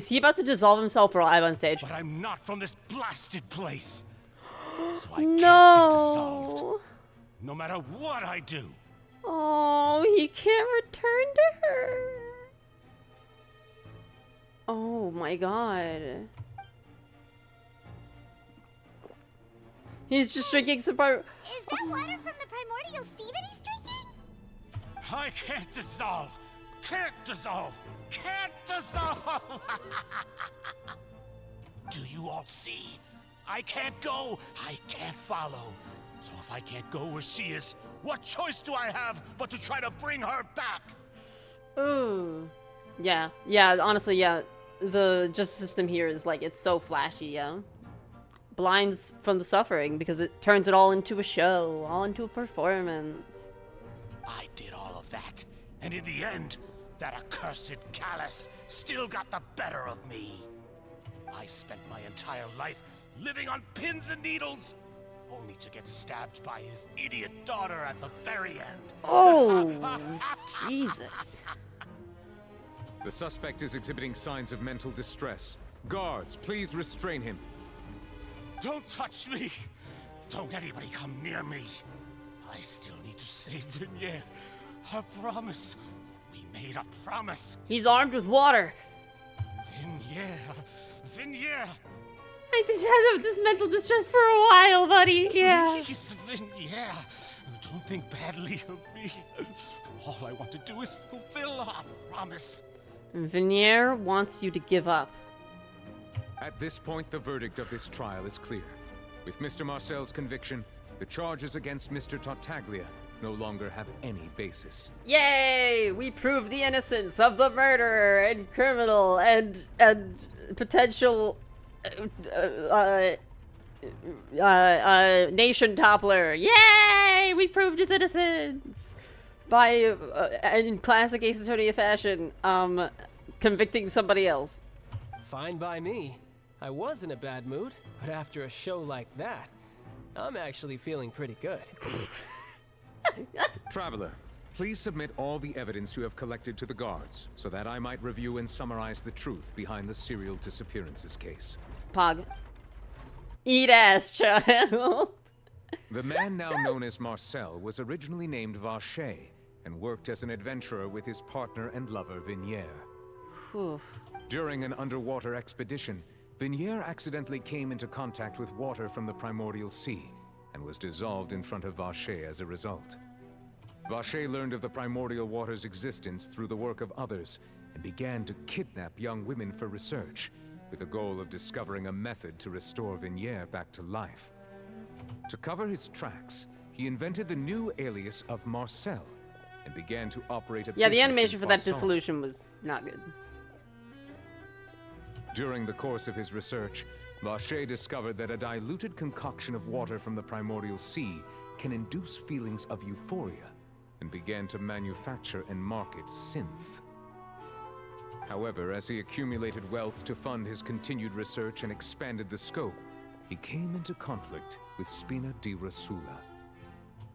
he about to dissolve himself or live on stage? But I'm not from this blasted place. So I No. can't be dissolved. No matter what I do. Oh, he can't return to her. Oh my god. He's just drinking some Is that water from the primordial sea that he's drinking? I can't dissolve. Can't dissolve. Can't dissolve. Do you all see? I can't go. I can't follow. So if I can't go where she is, what choice do I have but to try to bring her back? Ooh. Yeah, honestly, yeah. The justice system here is like, it's so flashy, yeah. blinds from the suffering because it turns it all into a show, all into a performance. I did all of that, and in the end, that accursed Callus still got the better of me. I spent my entire life living on pins and needles, only to get stabbed by his idiot daughter at the very end. Oh, Jesus. The suspect is exhibiting signs of mental distress. Guards, please restrain him. Don't touch me! Don't anybody come near me! I still need to save Vignere. Her promise. We made a promise. He's armed with water. Vignere! I've been having this mental distress for a while, buddy. Yeah. Please, Vignere. Don't think badly of me. All I want to do is fulfill our promise. Vignere wants you to give up. At this point, the verdict of this trial is clear. With Mr. Marcel's conviction, the charges against Mr. Tartaglia no longer have any basis. Yay! We prove the innocence of the murderer and criminal and potential nation toppler. Yay! We proved his innocence by in classic Ace Attorney fashion, convicting somebody else. Fine by me. I was in a bad mood, but after a show like that, I'm actually feeling pretty good. Traveler, please submit all the evidence you have collected to the guards, so that I might review and summarize the truth behind the serial disappearances case. Pog. Eat ass, child. The man now known as Marcel was originally named Vacher, and worked as an adventurer with his partner and lover Vignere. Whew. During an underwater expedition, Vignere accidentally came into contact with water from the primordial sea, and was dissolved in front of Vacher as a result. Vacher learned of the primordial water's existence through the work of others, and began to kidnap young women for research, with the goal of discovering a method to restore Vignere back to life. To cover his tracks, he invented the new alias of Marcel, and began to operate a Yeah, the business animation in for that Poisson. dissolution was not good. During the course of his research, Vacher discovered that a diluted concoction of water from the primordial sea can induce feelings of euphoria, and began to manufacture and market synth. However, as he accumulated wealth to fund his continued research and expanded the scope, he came into conflict with Spina di Rosula.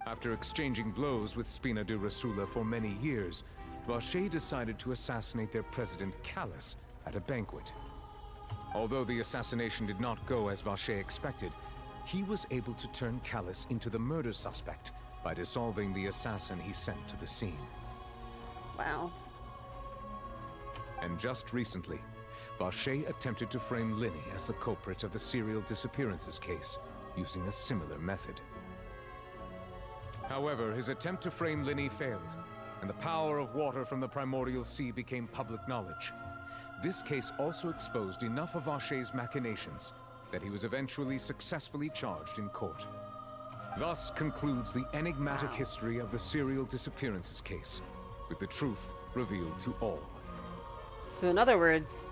After exchanging blows with Spina di Rosula for many years, Vacher decided to assassinate their president Callus at a banquet. Although the assassination did not go as Vacher expected, he was able to turn Callus into the murder suspect by dissolving the assassin he sent to the scene. Wow. And just recently, Vacher attempted to frame Linny as the culprit of the serial disappearances case, using a similar method. However, his attempt to frame Linny failed, and the power of water from the primordial sea became public knowledge. This case also exposed enough of Vacher's machinations that he was eventually successfully charged in court. Thus concludes the enigmatic history of the serial disappearances case, with the truth revealed to all. So in other words,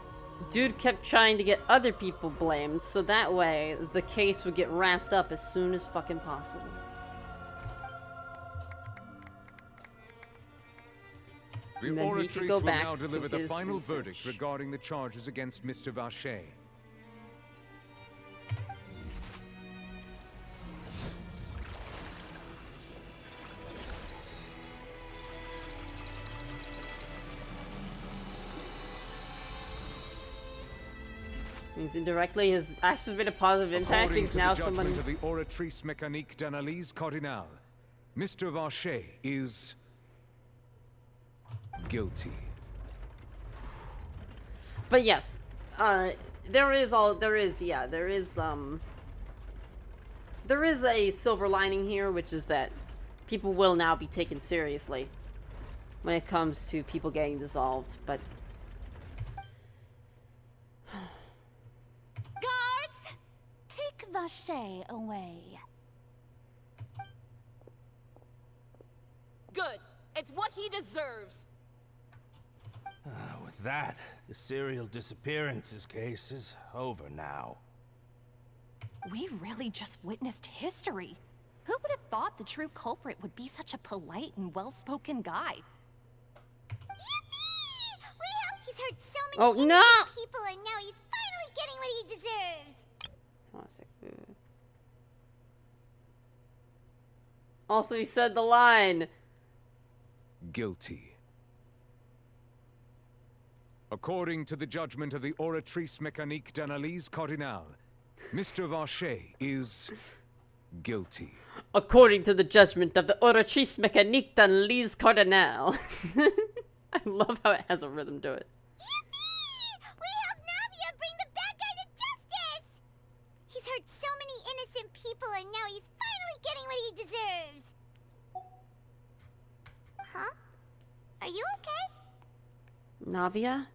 dude kept trying to get other people blamed, so that way the case would get wrapped up as soon as fucking possible. The And then he could oratrice go will back now to deliver the his final research. verdict regarding the charges against Mr. Vacher. Means indirectly his actions made a positive impact According because to now the judgment someone... of the Oratrice Mécanique d'Analyse Cardinale, Mr. Vacher is guilty. But yes, there is a silver lining here, which is that people will now be taken seriously when it comes to people getting dissolved, but... Guards! Take Vacher away. Good. It's what he deserves. With that, the serial disappearances case is over now. We really just witnessed history. Who would have thought the true culprit would be such a polite and well-spoken guy? He's hurt so many Oh, innocent no! people, and now he's finally getting what he deserves. Hold on a sec. Also, he said the line. Guilty. According to the judgment of the Oratrice Mécanique d'Analyse Cardinale, Mr. Vacher is guilty. According to the judgment of the Oratrice Mécanique d'Analyse Cardinale. I love how it has a rhythm to it. We helped Navia bring the bad guy to justice! He's hurt so many innocent people, and now he's finally getting what he deserves. Huh? Are you okay? Navia?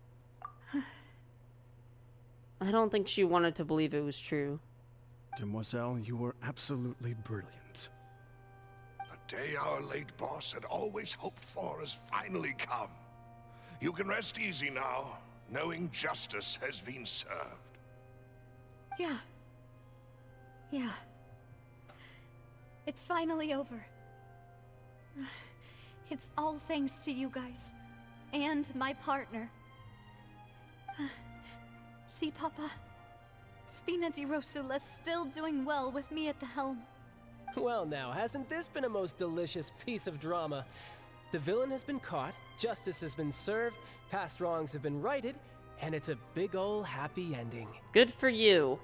I don't think she wanted to believe it was true. Demoiselle, you were absolutely brilliant. The day our late boss had always hoped for has finally come. You can rest easy now, knowing justice has been served. Yeah. Yeah. It's finally over. It's all thanks to you guys. And my partner. See, Papa? Spina di Rosula's still doing well with me at the helm. Well now, hasn't this been a most delicious piece of drama? The villain has been caught, justice has been served, past wrongs have been righted, and it's a big ol' happy ending. Good for you.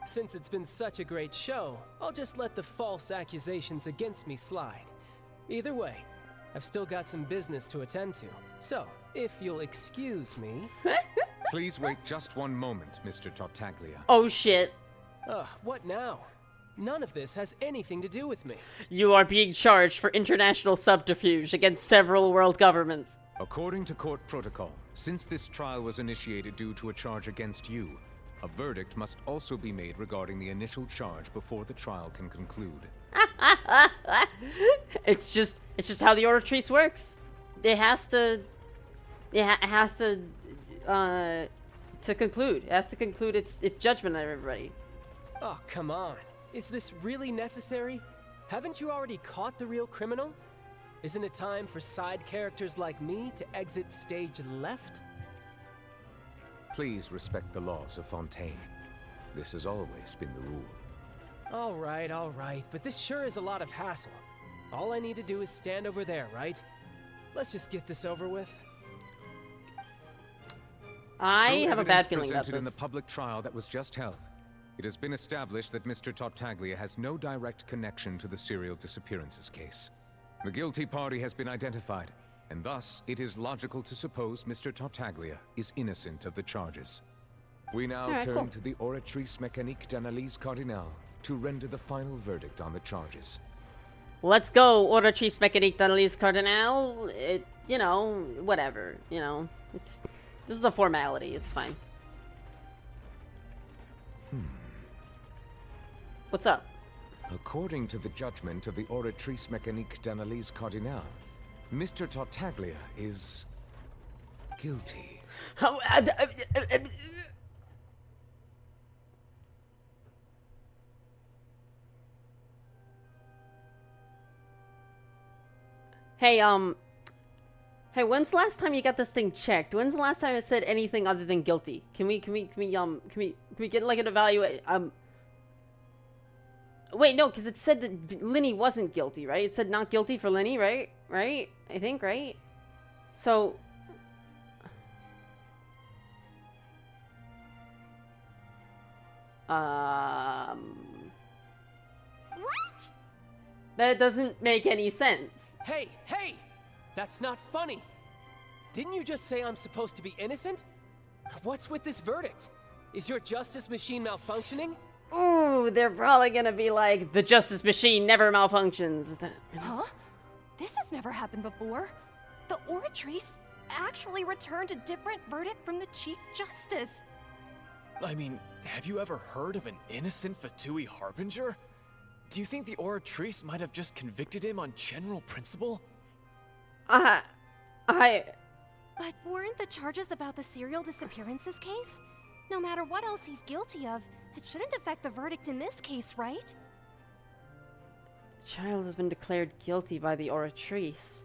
Since it's been such a great show, I'll just let the false accusations against me slide. Either way, I've still got some business to attend to. So, if you'll excuse me... Please wait just one moment, Mr. Tartaglia. Oh shit. Ugh, what now? None of this has anything to do with me. You are being charged for international subterfuge against several world governments. According to court protocol, since this trial was initiated due to a charge against you, a verdict must also be made regarding the initial charge before the trial can conclude. It's just how the Oratrice works. It has to conclude. It has to conclude its judgment on everybody. Oh, come on. Is this really necessary? Haven't you already caught the real criminal? Isn't it time for side characters like me to exit stage left? Please respect the laws of Fontaine. This has always been the rule. All right, but this sure is a lot of hassle. All I need to do is stand over there, right? Let's just get this over with. I have a bad feeling about presented in the this. public trial that was just held, it has been established that Mr. Tartaglia has no direct connection to the serial disappearances case. The guilty party has been identified, and thus it is logical to suppose Mr. Tartaglia is innocent of the charges. We now turn to the Oratrice Mécanique d'Analyse Cardinale to render the final verdict on the charges. Let's go, Oratrice Mécanique d'Analyse Cardinale. You know, whatever. You know, this is a formality. It's fine. What's up? According to the judgment of the Oratrice Mécanique d'Analyse Cardinale, Mr. Tartaglia is guilty. Hey, when's the last time you got this thing checked? When's the last time it said anything other than guilty? Can we get like an evaluate? Wait, no, because it said that Linny wasn't guilty, right? It said not guilty for Linny, right? Right? I think, right? So... What? That doesn't make any sense. Hey! That's not funny! Didn't you just say I'm supposed to be innocent? What's with this verdict? Is your justice machine malfunctioning? Ooh, they're probably gonna be like, the justice machine never malfunctions. Is that... Huh? This has never happened before. The Oratrice actually returned a different verdict from the Chief Justice. I mean, have you ever heard of an innocent Fatui Harbinger? Do you think the Oratrice might have just convicted him on general principle? But weren't the charges about the serial disappearances case? No matter what else he's guilty of, It shouldn't affect the verdict in this case, right? Childe has been declared guilty by the Oratrice.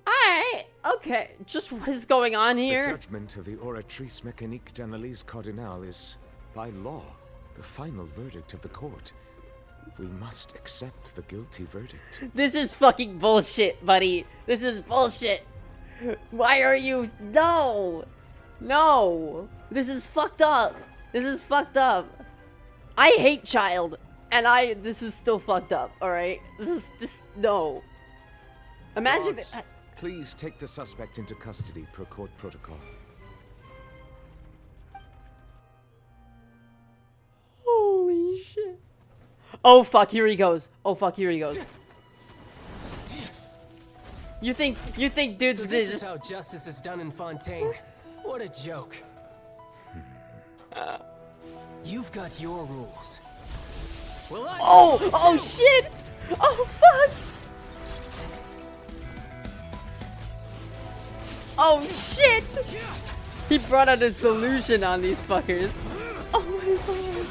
Alright, okay. Just what is going on here? The judgment of the Oratrice Mécanique d'Analyse Cardinal is, by law, the final verdict of the court. We must accept the guilty verdict. This is fucking bullshit, buddy. This is bullshit. Why are you... No! No! This is fucked up. This is fucked up. I hate Childe. And this is still fucked up, alright? No. Imagine... Guards, please take the suspect into custody per court protocol. Holy shit. Oh fuck, here he goes. Oh fuck, here he goes. You think dudes So did this just... is how justice is done in Fontaine. What a joke. You've got your rules. Well, Oh shit! Oh fuck! Oh shit! He brought out his delusion on these fuckers. Oh my god.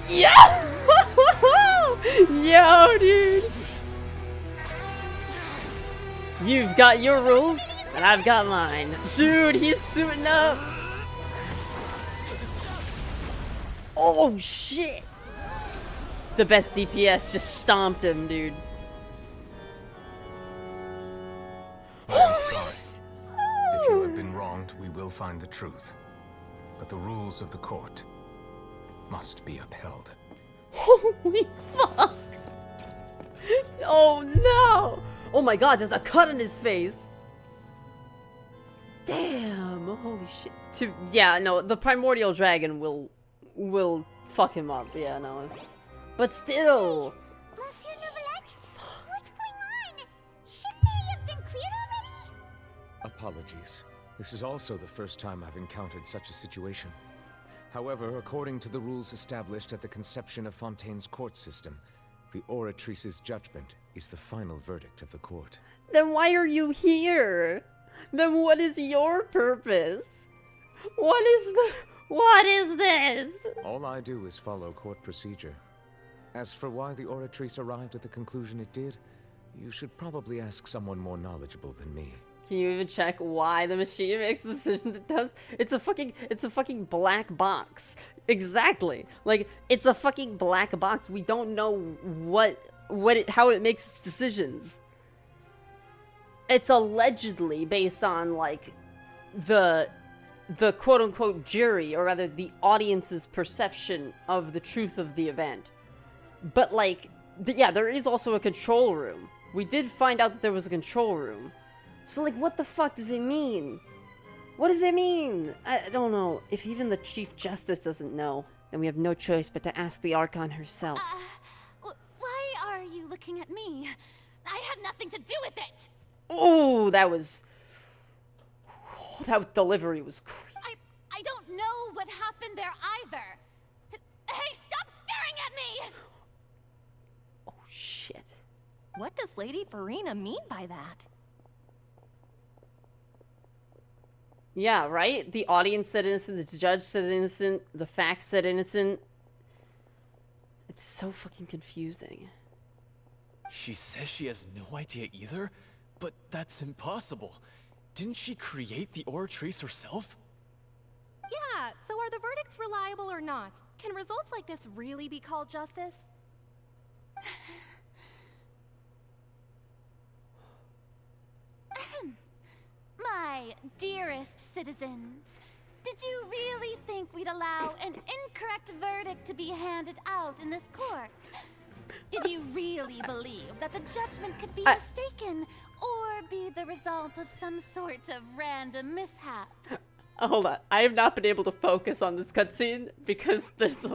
Yeah! Yo, dude! You've got your rules, and I've got mine. Dude, he's suiting up! Oh, shit! The best DPS just stomped him, dude. I'm sorry. If you have been wronged, we will find the truth. But the rules of the court must be upheld. Holy fuck! Oh no! Oh my god, there's a cut on his face! Damn, holy shit. Yeah, no, the primordial dragon will fuck him up, yeah, no. But still! Monsieur Neuvillette, what's going on? Shouldn't they have been cleared already? Apologies. This is also the first time I've encountered such a situation. However, according to the rules established at the conception of Fontaine's court system, the Oratrice's judgment is the final verdict of the court. Then why are you here? Then what is your purpose? What is this? All I do is follow court procedure. As for why the Oratrice arrived at the conclusion it did, you should probably ask someone more knowledgeable than me. Can you even check why the machine makes the decisions it does? It's a fucking black box. Exactly. Like, it's a fucking black box. We don't know how it makes its decisions. It's allegedly based on, like, the quote-unquote jury, or rather the audience's perception of the truth of the event. But, like, yeah, there is also a control room. We did find out that there was a control room. So, like, what the fuck does it mean? What does it mean? I don't know. If even the Chief Justice doesn't know, then we have no choice but to ask the Archon herself. Why are you looking at me? I had nothing to do with it! Ooh, that delivery was crazy. I don't know what happened there either. Hey, stop staring at me! Oh, shit. What does Lady Farina mean by that? Yeah, right? The audience said innocent, the judge said innocent, the facts said innocent. It's so fucking confusing. She says she has no idea either? But that's impossible. Didn't she create the Oratrice herself? Yeah, so are the verdicts reliable or not? Can results like this really be called justice? My dearest citizens, did you really think we'd allow an incorrect verdict to be handed out in this court? Did you really believe that the judgment could be mistaken or be the result of some sort of random mishap? Hold on. I have not been able to focus on this cutscene because there's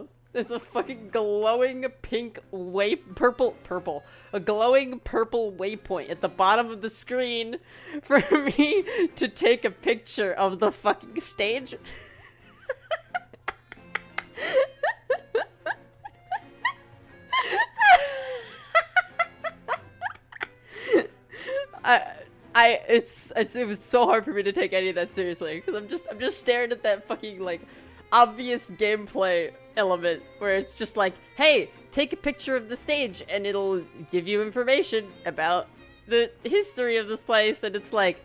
a fucking glowing pink a glowing purple waypoint at the bottom of the screen for me to take a picture of the fucking stage. it was so hard for me to take any of that seriously because I'm just staring at that fucking like obvious gameplay element where it's just like, hey, take a picture of the stage and it'll give you information about the history of this place, and it's like,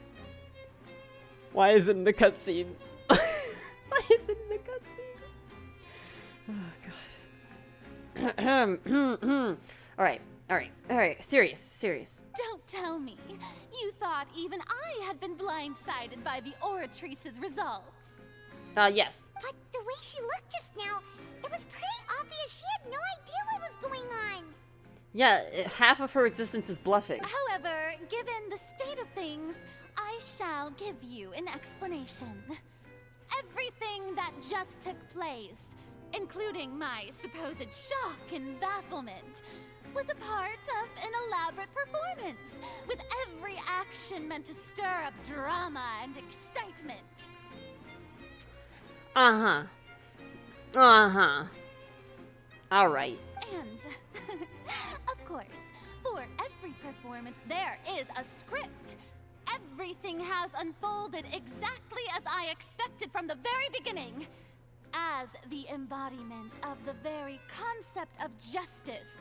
why is it in the cutscene? Why is it in the cutscene? Oh god. Alright, serious. Don't tell me. You thought even I had been blindsided by the Oratrice's result. Yes. But the way she looked just now, it was pretty obvious she had no idea what was going on. Yeah, half of her existence is bluffing. However, given the state of things, I shall give you an explanation. Everything that just took place, including my supposed shock and bafflement, was a part of an elaborate performance, with every action meant to stir up drama and excitement. Alright. And, of course, for every performance there is a script. Everything has unfolded exactly as I expected from the very beginning. As the embodiment of the very concept of justice,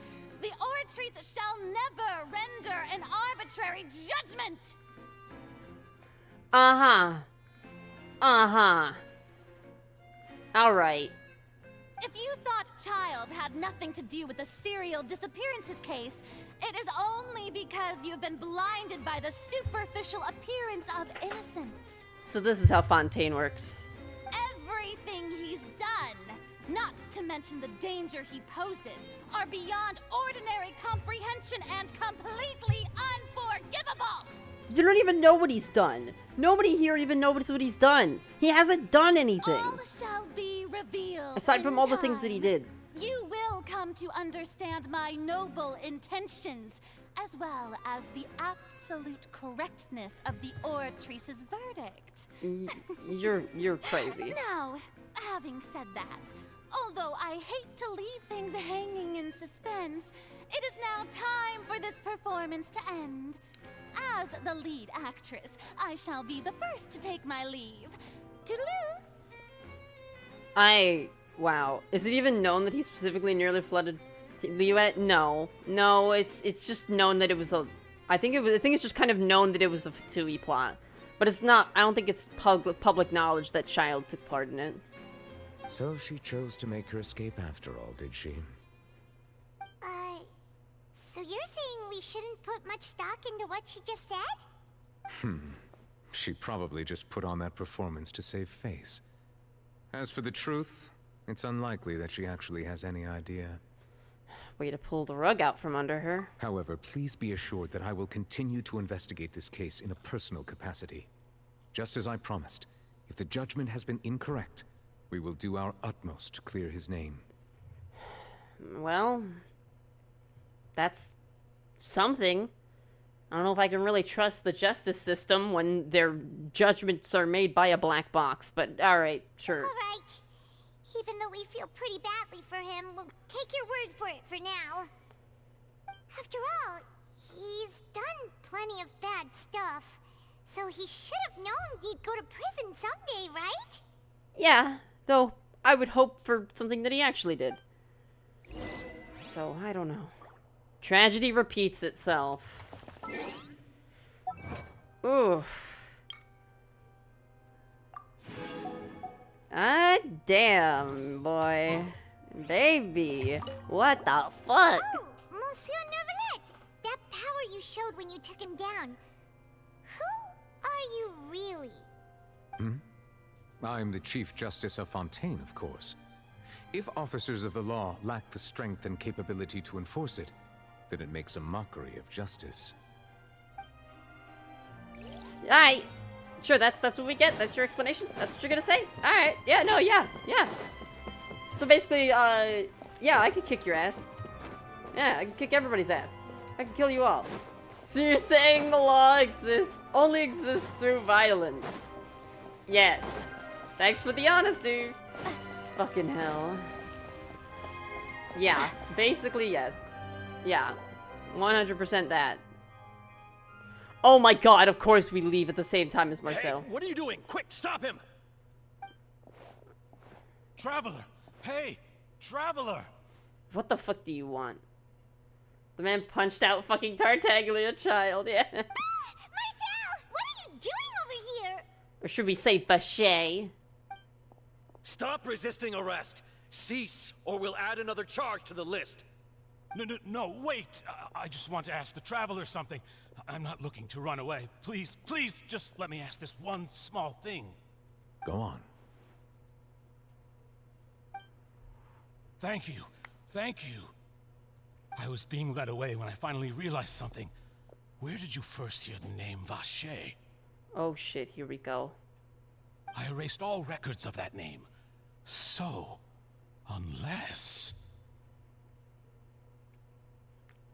the Oratrice shall never render an arbitrary judgment! Alright. If you thought Childe had nothing to do with the serial disappearances case, it is only because you've been blinded by the superficial appearance of innocence. So this is how Fontaine works. Everything he's done, not to mention the danger he poses, are beyond ordinary comprehension and completely unforgivable! You don't even know what he's done. Nobody here even knows what he's done. He hasn't done anything. All shall be revealed. Aside from all the things that he did. You will come to understand my noble intentions, as well as the absolute correctness of the Oratrice's verdict. You're crazy. Now, having said that, although I hate to leave things hanging in suspense, it is now time for this performance to end. As the lead actress, I shall be the first to take my leave. Toodaloo! Wow. Is it even known that he specifically nearly flooded Teyvat? No. No, it's just known that it was a... I think it's just kind of known that it was a Fatui plot. But it's not... I don't think it's public knowledge that Childe took part in it. So she chose to make her escape after all, did she? So you're saying we shouldn't put much stock into what she just said? She probably just put on that performance to save face. As for the truth, it's unlikely that she actually has any idea. Way to pull the rug out from under her. However, please be assured that I will continue to investigate this case in a personal capacity. Just as I promised, if the judgment has been incorrect, we will do our utmost to clear his name. Well... that's something. I don't know if I can really trust the justice system when their judgments are made by a black box, but alright, sure. Alright. Even though we feel pretty badly for him, we'll take your word for it for now. After all, he's done plenty of bad stuff, so he should have known he'd go to prison someday, right? Yeah, though I would hope for something that he actually did. So, I don't know. Tragedy repeats itself. Oof. Ah, damn, boy. Baby. What the fuck? Oh, Monsieur Neuvillette! That power you showed when you took him down. Who are you really? I'm the Chief Justice of Fontaine, of course. If officers of the law lack the strength and capability to enforce it, then it makes a mockery of justice. Alright. Sure, that's what we get. That's your explanation? That's what you're gonna say? Alright. Yeah, no, yeah. So basically, yeah, I could kick your ass. Yeah, I can kick everybody's ass. I can kill you all. So you're saying the law only exists through violence? Yes. Thanks for the honesty. Fucking hell. Yeah, basically yes. Yeah, 100% that. Oh my god, of course we leave at the same time as Marcel. Hey, what are you doing? Quick, stop him! Traveler! Hey! Traveler! What the fuck do you want? The man punched out fucking Tartaglia, child, yeah. Marcel! What are you doing over here? Or should we say Fachet? Stop resisting arrest! Cease, or we'll add another charge to the list. No, wait! I just want to ask the Traveler something. I'm not looking to run away. Please, just let me ask this one small thing. Go on. Thank you. I was being led away when I finally realized something. Where did you first hear the name Vacher? Oh shit, here we go. I erased all records of that name. So, unless...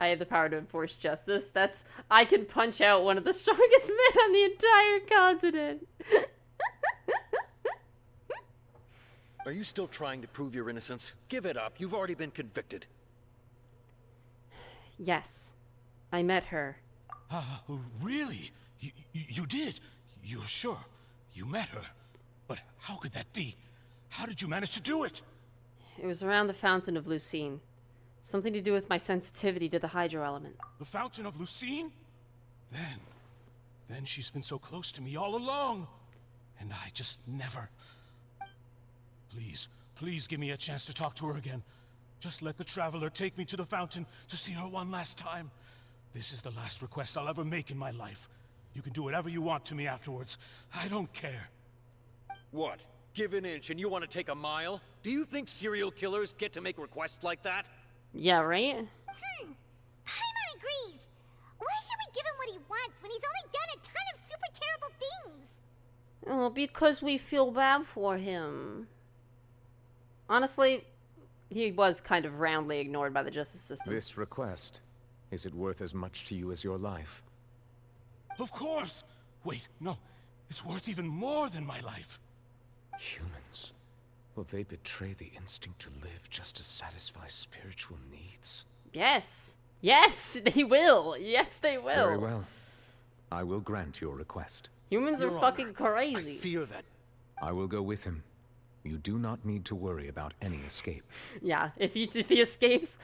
I have the power to enforce justice. I can punch out one of the strongest men on the entire continent. Are you still trying to prove your innocence? Give it up. You've already been convicted. Yes. I met her. Really? You did? You're sure? You met her? But how could that be? How did you manage to do it? It was around the Fountain of Lucine. Something to do with my sensitivity to the hydro element. The Fountain of Lucine? Then she's been so close to me all along. And I just never... Please give me a chance to talk to her again. Just let the Traveler take me to the fountain to see her one last time. This is the last request I'll ever make in my life. You can do whatever you want to me afterwards. I don't care. What? Give an inch and you want to take a mile? Do you think serial killers get to make requests like that? Yeah, right? Paimon agrees. Why should we give him what he wants when he's only done a ton of super terrible things? Oh, because we feel bad for him. Honestly, he was kind of roundly ignored by the justice system. This request, is it worth as much to you as your life? Of course! Wait, no. It's worth even more than my life. Humans. Will they betray the instinct to live just to satisfy spiritual needs? Yes! Yes, they will! Yes, they will! Very well. I will grant your request. Humans are fucking crazy. I fear that... I will go with him. You do not need to worry about any escape. Yeah, if he escapes,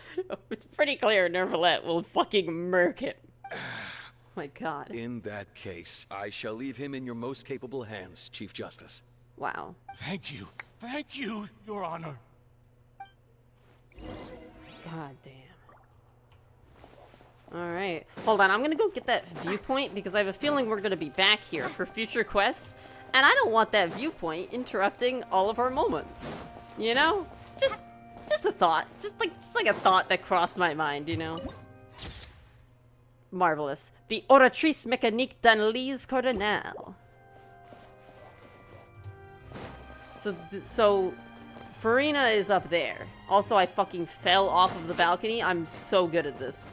it's pretty clear Nervalette will fucking murk him. Oh my god. In that case, I shall leave him in your most capable hands, Chief Justice. Wow. Thank you, Your Honor. God damn. Alright. Hold on, I'm gonna go get that viewpoint because I have a feeling we're gonna be back here for future quests. And I don't want that viewpoint interrupting all of our moments. You know? Just a thought. Just like a thought that crossed my mind, you know? Marvelous. The Oratrice Mécanique d'Annelise Cardinal. So Farina is up there. Also, I fucking fell off of the balcony. I'm so good at this.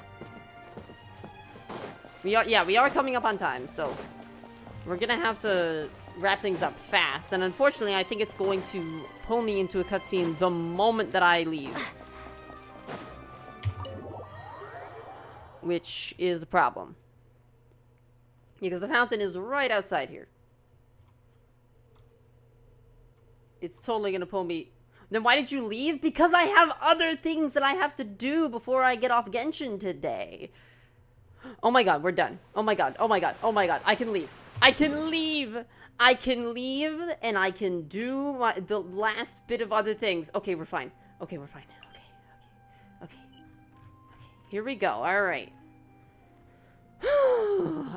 We are coming up on time, so we're gonna have to wrap things up fast. And unfortunately, I think it's going to pull me into a cutscene the moment that I leave. Which is a problem. Because the fountain is right outside here. It's totally gonna pull me... Then why did you leave? Because I have other things that I have to do before I get off Genshin today. Oh my god, we're done. Oh my god, oh my god, oh my god. I can leave. I can leave! I can leave, and I can do the last bit of other things. Okay, we're fine. Okay, we're fine. Okay. Here we go. Alright.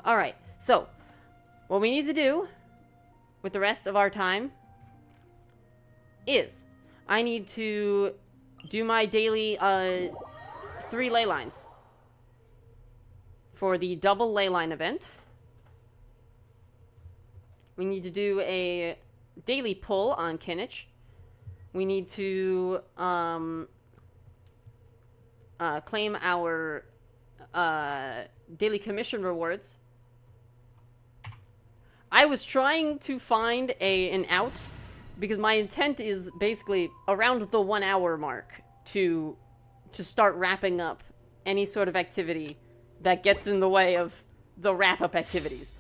Alright, so, what we need to do with the rest of our time is I need to do my daily 3 ley lines for the double ley line event. We need to do a daily pull on Kinich. We need to claim our daily commission rewards. I was trying to find an out because my intent is basically around the 1 hour mark to start wrapping up any sort of activity that gets in the way of the wrap-up activities.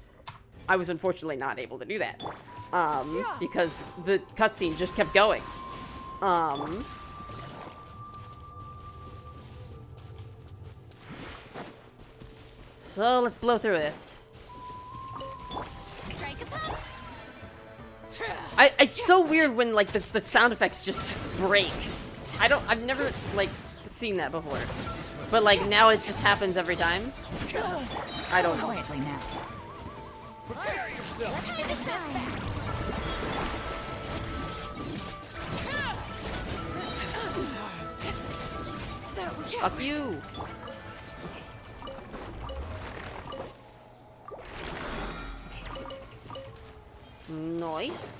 I was unfortunately not able to do that. Because the cutscene just kept going. So let's blow through this. It's so weird when like the sound effects just break. I've never like seen that before. But like now it just happens every time. I don't know. Quietly now. Time to shine. Fuck you. Nice.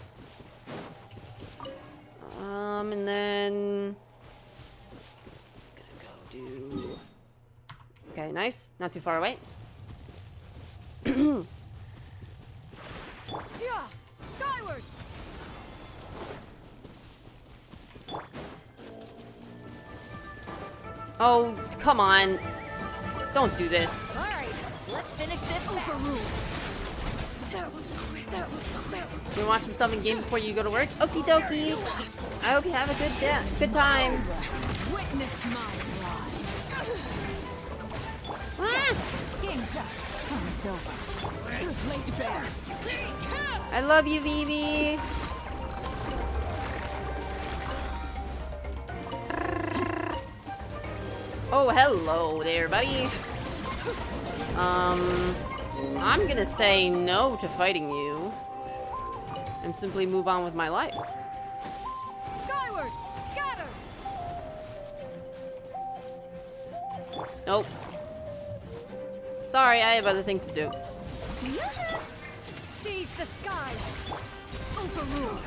And then gonna go do. Okay, nice. Not too far away. Yeah, skyward. Oh, come on. Don't do this. All right, let's finish this. Overruled. You wanna watch some stuff in game before you go to work? Okie dokie. I hope you have a good time. Witness my rise. Ah! Game's up. Time's over. Laid to bear. I love you, Vivi. Oh, hello there, buddy. I'm gonna say no to fighting you and simply move on with my life. Skyward. Scatter. Nope. Sorry, I have other things to do. Seize the skies. Overruled.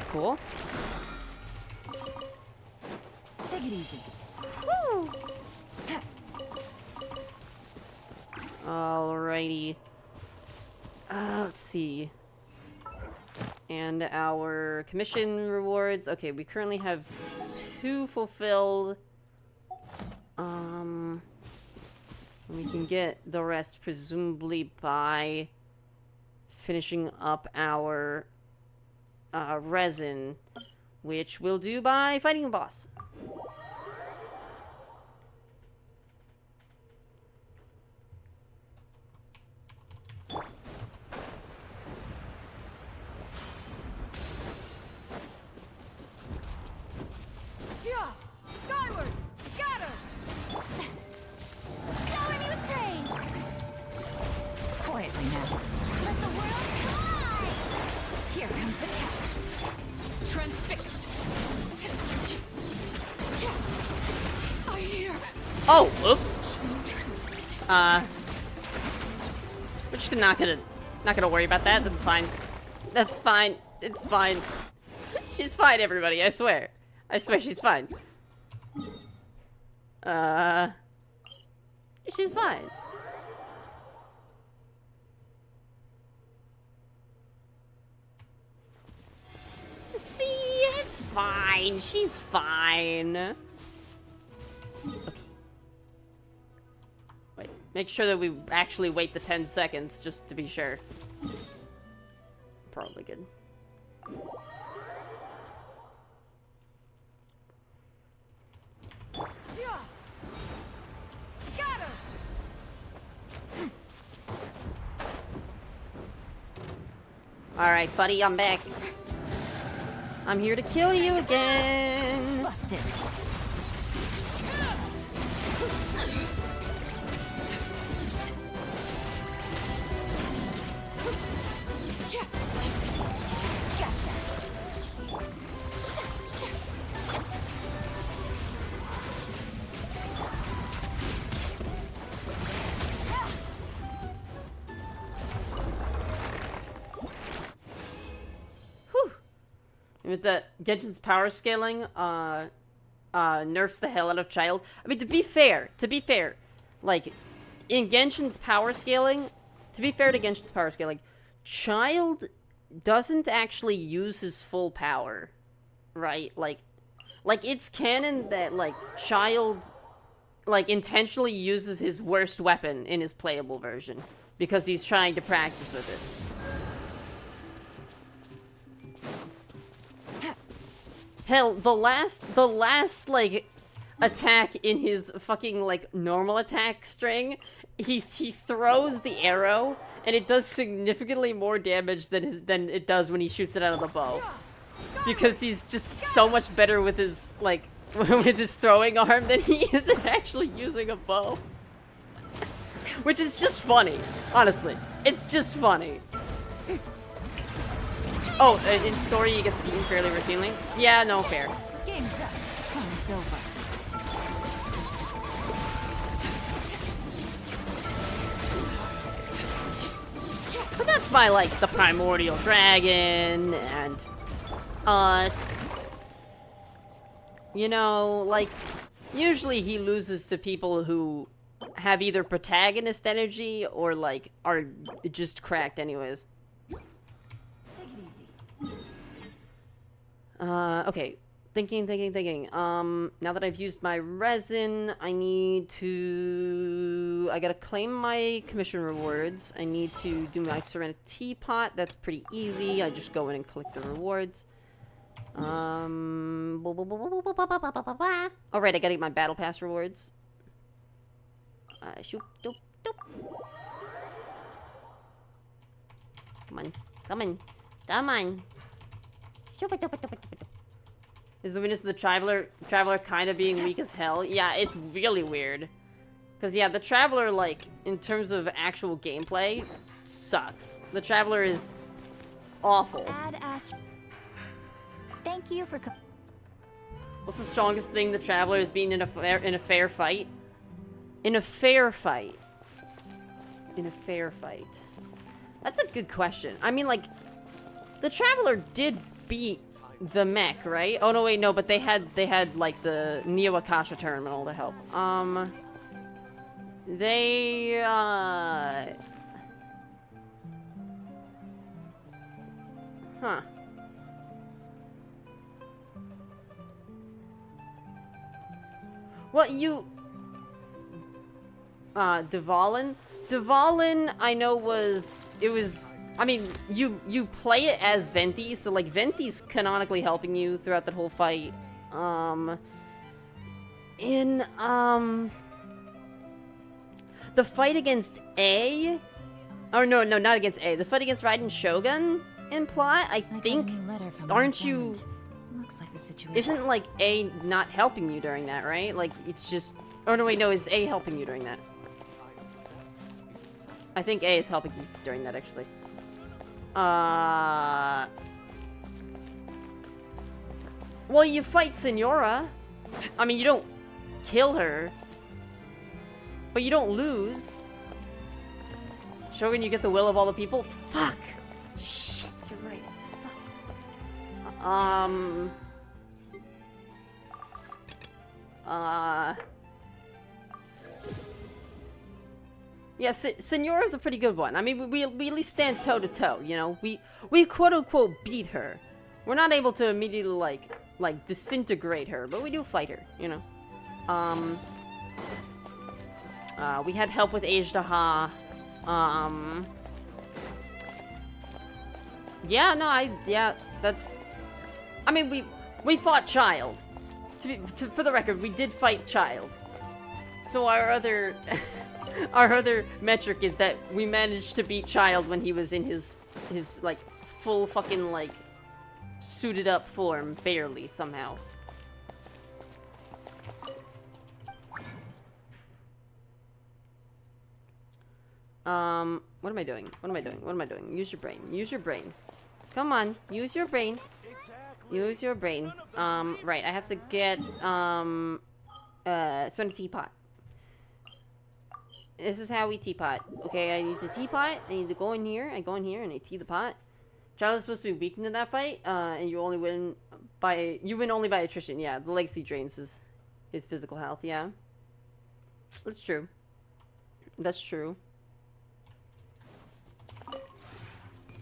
Cool. Take it easy. Woo. Alrighty. Let's see. And our commission rewards. Okay, we currently have 2 fulfilled. We can get the rest presumably by finishing up our resin, which we'll do by fighting a boss. Yeah, skyward. Scatter. Shower me with praise. Quietly now. Let the world collide. Here comes the catch. Transfixed. I hear. Oh, oops. We're just not gonna worry about that. That's fine. That's fine. It's fine. She's fine, everybody. I swear. I swear she's fine. She's fine. See, it's fine. She's fine. Okay. Wait, make sure that we actually wait the 10 seconds, just to be sure. Probably good. Yeah. Scatter. Alright, buddy, I'm back. I'm here to kill you again. Busted. Gotcha. With the Genshin's power scaling, nerfs the hell out of Childe. I mean, to be fair, like, in Genshin's power scaling, to be fair to Genshin's power scaling, Childe doesn't actually use his full power, right? Like it's canon that, like, Childe, like, intentionally uses his worst weapon in his playable version because he's trying to practice with it. Hell, the last, like, attack in his fucking, like, normal attack string, he throws the arrow, and it does significantly more damage than it does when he shoots it out of the bow. Because he's just so much better with his, like, with his throwing arm than he is at actually using a bow. Which is just funny, honestly. It's just funny. Oh, in story you get beaten fairly routinely? Yeah, no, fair. Game's up. Time's over. But that's by, like, the Primordial Dragon and us. You know, like, usually he loses to people who have either protagonist energy or, like, are just cracked anyways. Okay. Thinking. Now that I've used my resin, I gotta claim my commission rewards. I need to do my ceramic teapot. That's pretty easy. I just go in and collect the rewards. Alright, I gotta get my battle pass rewards. Shoop, doop, doop. Come on. Is the weakness of the traveler kind of being weak as hell? Yeah, it's really weird. Because, yeah, the Traveler, like, in terms of actual gameplay, sucks. The Traveler is awful. Thank you for... What's the strongest thing the Traveler has been in a fair fight? In a fair fight. In a fair fight. That's a good question. I mean, like, the Traveler did beat the mech, right? Oh, no, wait, no, but they had, like, the Neo Akasha terminal to help. They, Huh. Well, Dvalin? Dvalin, I know I mean, you play it as Venti, so, like, Venti's canonically helping you throughout that whole fight. The fight against A? Oh, no, not against A. The fight against Raiden Shogun in plot, I think, aren't you... Looks like the situation. Isn't, like, A not helping you during that, right? Like, it's just... Oh, no, wait, no, is A helping you during that? I think A is helping you during that, actually. Well, you fight Senora. I mean, you don't kill her. But you don't lose. Shogun, you get the will of all the people? Fuck! Shit, you're right. Fuck. Yeah, Senora's a pretty good one. I mean, we at least stand toe-to-toe, you know? We quote-unquote beat her. We're not able to immediately, like, disintegrate her, but we do fight her, you know? We had help with Ajdaha. Yeah, no, that's... I mean, we fought Childe. For the record, we did fight Childe. So our other... our other metric is that we managed to beat Childe when he was in his like, full fucking, like, suited up form, barely, somehow. What am I doing? Use your brain. Come on, use your brain. Right, I have to get, so a teapot. This is how we teapot. Okay, I need the teapot. I need to go in here. I go in here and I tea the pot. Child is supposed to be weakened in that fight, and you win only by attrition. Yeah, the legacy drains his physical health. Yeah, that's true. That's true.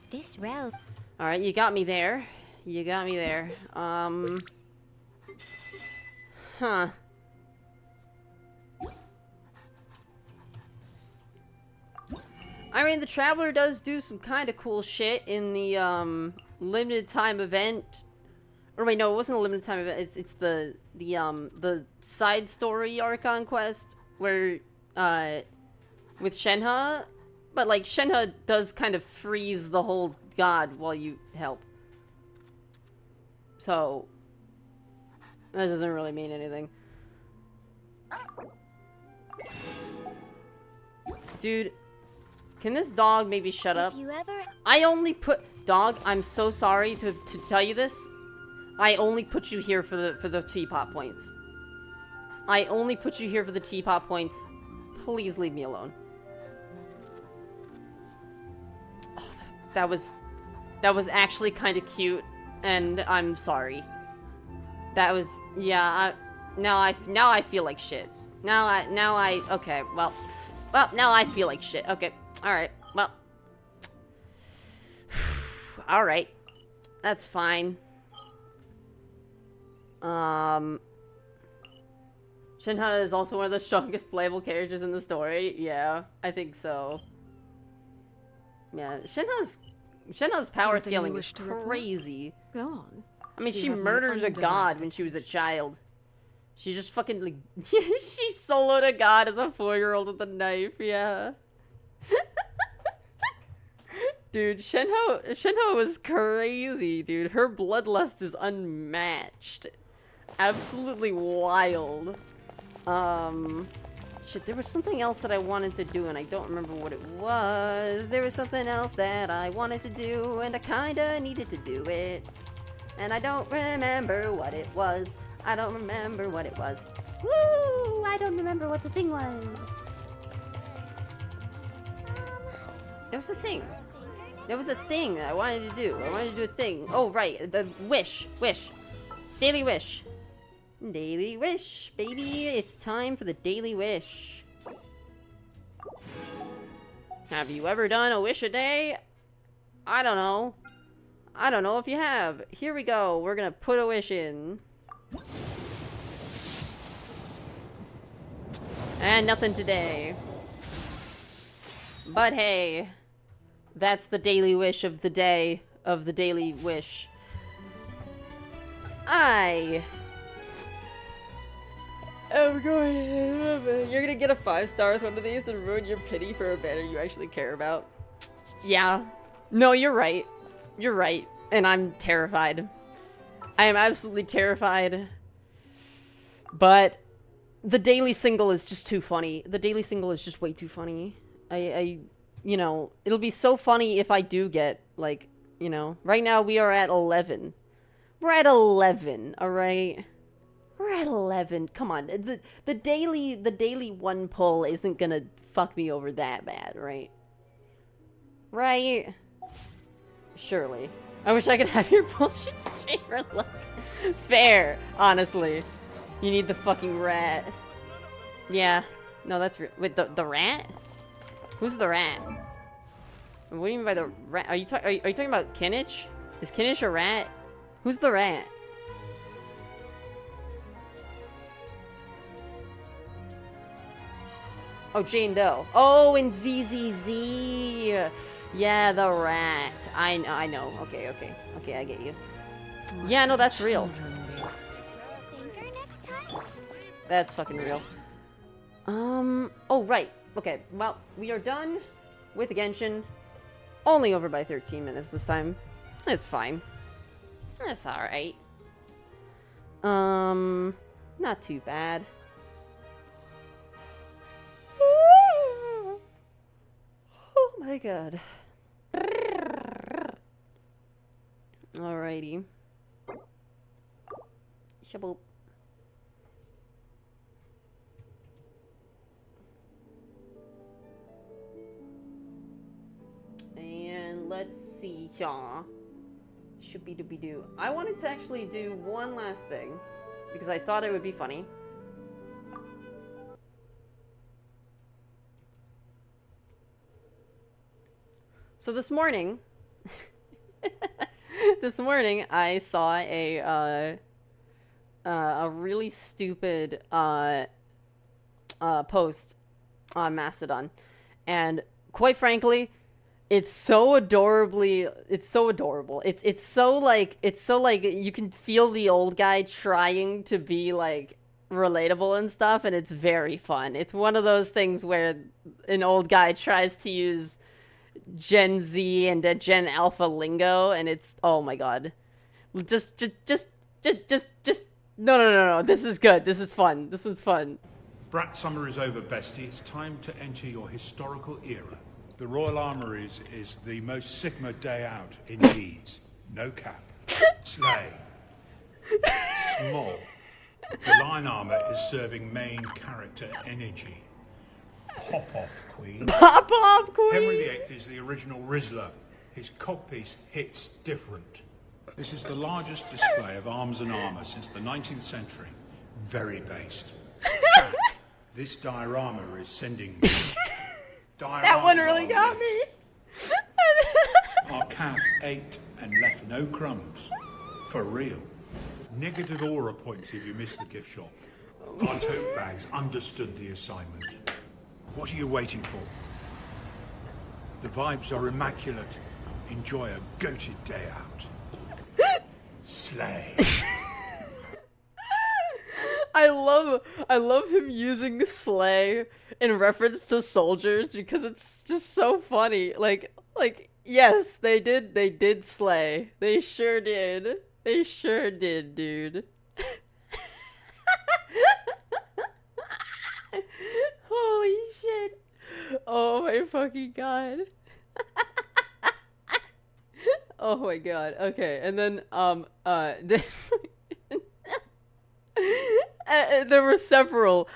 This rope. Alright, you got me there. You got me there. Huh. I mean, the Traveler does do some kind of cool shit in the, limited time event. Or wait, no, it wasn't a limited time event. It's the side story Archon quest where, with Shenhe. But, like, Shenhe does kind of freeze the whole god while you help. So, that doesn't really mean anything. Dude, can this dog maybe shut up? I only put... Dog, I'm so sorry to tell you this. I only put you here for the teapot points. I only put you here for the teapot points. Please leave me alone. Oh, that was actually kind of cute, and I'm sorry. That was, yeah. Now I feel like shit. Okay. Well, now I feel like shit. Okay. All right. Well. All right. That's fine. Shenhe is also one of the strongest playable characters in the story. Yeah, I think so. Yeah, Shenhe's power scaling is crazy. Go on. I mean, she murdered a god when she was a child. She just fucking, like, she soloed a god as a 4-year-old with a knife, yeah. Dude, Shenhe was crazy, dude. Her bloodlust is unmatched. Absolutely wild. Shit, there was something else that I wanted to do, and I don't remember what it was. There was something else that I wanted to do, and I kinda needed to do it. And I don't remember what it was. I don't remember what it was. Woo! I don't remember what the thing was. There was a thing. There was a thing that I wanted to do. I wanted to do a thing. Oh, right. The wish. Daily wish. Daily wish, baby. It's time for the daily wish. Have you ever done a wish a day? I don't know. I don't know if you have. Here we go. We're gonna put a wish in. And nothing today. But hey, that's the daily wish of the day of the daily wish. I'm going. You're gonna get a 5-star with one of these and ruin your pity for a banner you actually care about. Yeah. No, you're right. You're right. And I'm terrified. I am absolutely terrified. But the daily single is just too funny. The daily single is just way too funny. You know, it'll be so funny if I do get, like, you know, right now we are at 11. We're at 11, alright? We're at 11. Come on. The daily one pull isn't gonna fuck me over that bad, right? Right? Surely. I wish I could have your bullshit streamer look. Fair, honestly. You need the fucking rat. Yeah. No, that's real. Wait, the rat? Who's the rat? What do you mean by the rat? Are you talking about Kinich? Is Kinich a rat? Who's the rat? Oh, Jane Doe. Oh, and ZZZ. Yeah, the rat. I know. Okay, I get you. Yeah, no, that's real. That's fucking real. Oh, right. Okay, well, we are done with Genshin. Only over by 13 minutes this time. It's fine. That's alright. Not too bad. Oh my god. Alrighty. Shaboop. And let's see here. Shooby-dooby-doo. I wanted to actually do one last thing because I thought it would be funny. So this morning, I saw a really stupid post on Mastodon, and quite frankly, it's so adorable. It's so like you can feel the old guy trying to be like relatable and stuff, and it's very fun. It's one of those things where an old guy tries to use Gen Z and Gen Alpha lingo, and it's, oh my god. Just no. This is good. This is fun. This is fun. Brat summer is over, bestie. It's time to enter your historical era. The Royal Armouries is the most Sigma day out indeed. No cap. Slay. Small. The line armor is serving main character energy. Pop off, Queen. Pop off, Queen. Henry VIII is the original Rizzler. His codpiece hits different. This is the largest display of arms and armor since the 19th century. Very based. This diorama is sending me. That one really got me. Our calf ate and left no crumbs. For real. Negative aura points if you missed the gift shop. Our tote bags understood the assignment. What are you waiting for? The vibes are immaculate. Enjoy a goated day out. Slay. I love him using slay in reference to soldiers because it's just so funny. Like yes, they did slay. They sure did. They sure did, dude. Holy shit. Oh my fucking god. Oh my god. Okay, and then there were several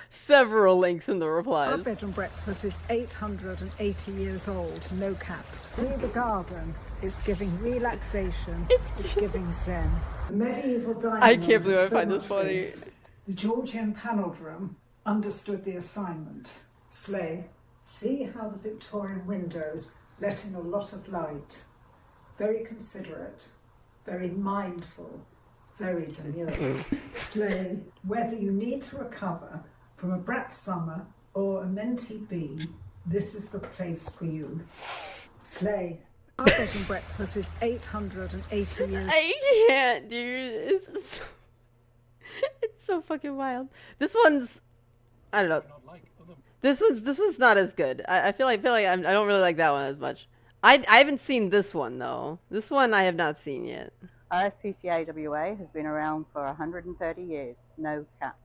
links in the Our replies. bed and breakfast is 880 years old, no cap. See the garden. It's giving relaxation. It's giving zen. The medieval dining I can't believe I room find is this so funny. much space. The Georgian panelled room understood the assignment. Slay. See how the Victorian windows let in a lot of light. Very considerate. Very mindful. Very demure. Slay. Whether you need to recover from a brat summer or a mentee bee, this is the place for you. Slay. Our bed and breakfast is 880 years. I can't, dude. It's so fucking wild. This one's, I don't know. This one's not as good. I feel like I don't really like that one as much. I haven't seen this one though. This one I have not seen yet. RSPCA-WA has been around for 130 years. No cap.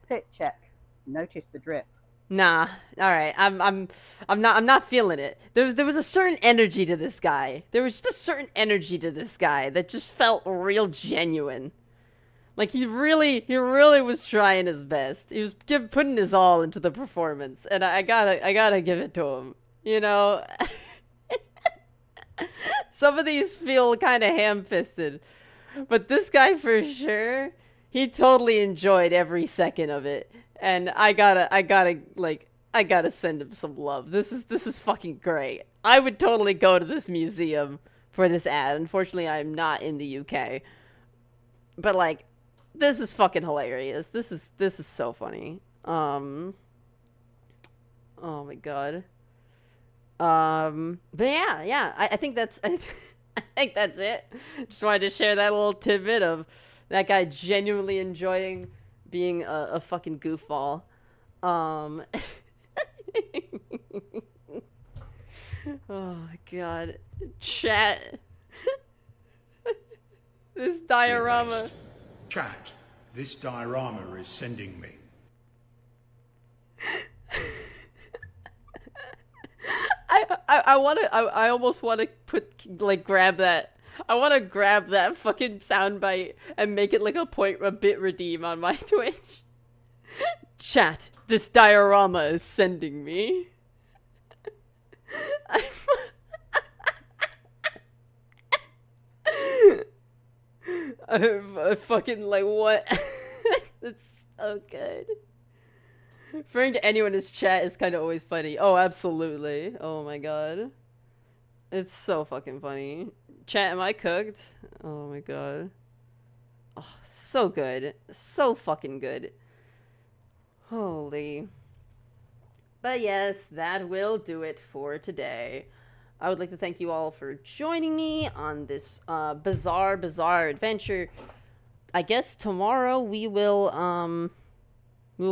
Fit check. Notice the drip. Nah. All right. I'm not feeling it. There was a certain energy to this guy. There was just a certain energy to this guy that just felt real genuine. Like he really was trying his best. He was putting his all into the performance, and I gotta give it to him. You know. Some of these feel kind of ham-fisted, but this guy for sure, he totally enjoyed every second of it, and I gotta send him some love. This is fucking great. I would totally go to this museum for this ad. Unfortunately, I'm not in the UK, but like, this is fucking hilarious. This is so funny. Oh my god. But yeah, I think that's I think that's it. Just wanted to share that little tidbit of that guy genuinely enjoying being a fucking goofball. Oh my god. Chat. This diorama. Chat. This diorama is sending me. I almost want to grab that. I want to grab that fucking soundbite and make it like a bit redeem on my Twitch. Chat, this diorama is sending me. I'm fucking like, what? That's so good. Referring to anyone as chat is kind of always funny. Oh, absolutely. Oh my god. It's so fucking funny. Chat, am I cooked? Oh my god. Oh, so good. So fucking good. Holy. But yes, that will do it for today. I would like to thank you all for joining me on this bizarre adventure. I guess tomorrow we will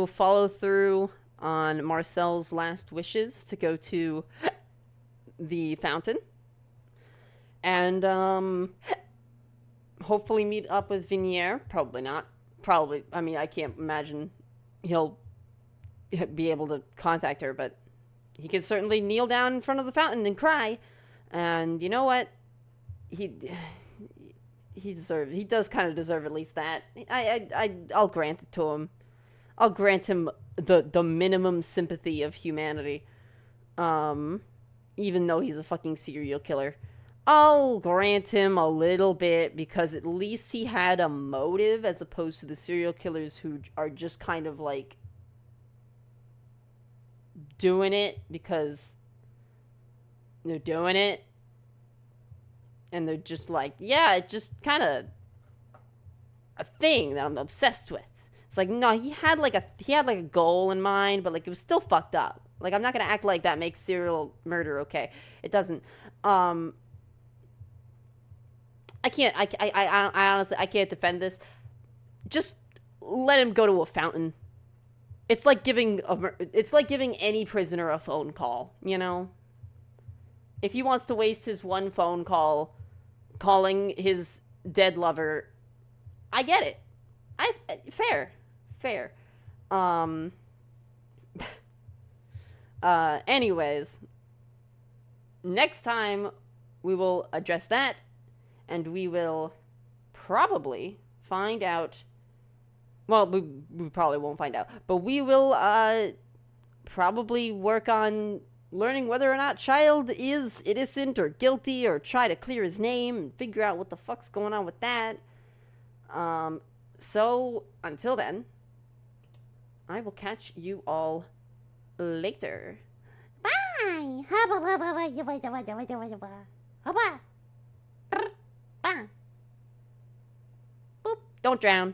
follow through on Marcel's last wishes to go to the fountain. And hopefully meet up with Vinier. Probably not. Probably, I mean, I can't imagine he'll be able to contact her, but he can certainly kneel down in front of the fountain and cry. And you know what? He does kind of deserve at least that. I'll grant it to him. I'll grant him the minimum sympathy of humanity. Even though he's a fucking serial killer. I'll grant him a little bit because at least he had a motive as opposed to the serial killers who are just kind of like doing it because they're doing it. And they're just like, yeah, it's just kind of a thing that I'm obsessed with. It's like, no, he had like a goal in mind, but like it was still fucked up. Like, I'm not gonna act like that makes serial murder okay. It doesn't. I honestly, I can't defend this. Just let him go to a fountain. It's like giving any prisoner a phone call, you know? If he wants to waste his one phone call calling his dead lover, I get it. Fair. Anyways, next time we will address that, and we will probably find out. Well, we probably won't find out, but we will probably work on learning whether or not Childe is innocent or guilty, or try to clear his name and figure out what the fuck's going on with that. So until then, I will catch you all later. Bye. Boop. Don't drown.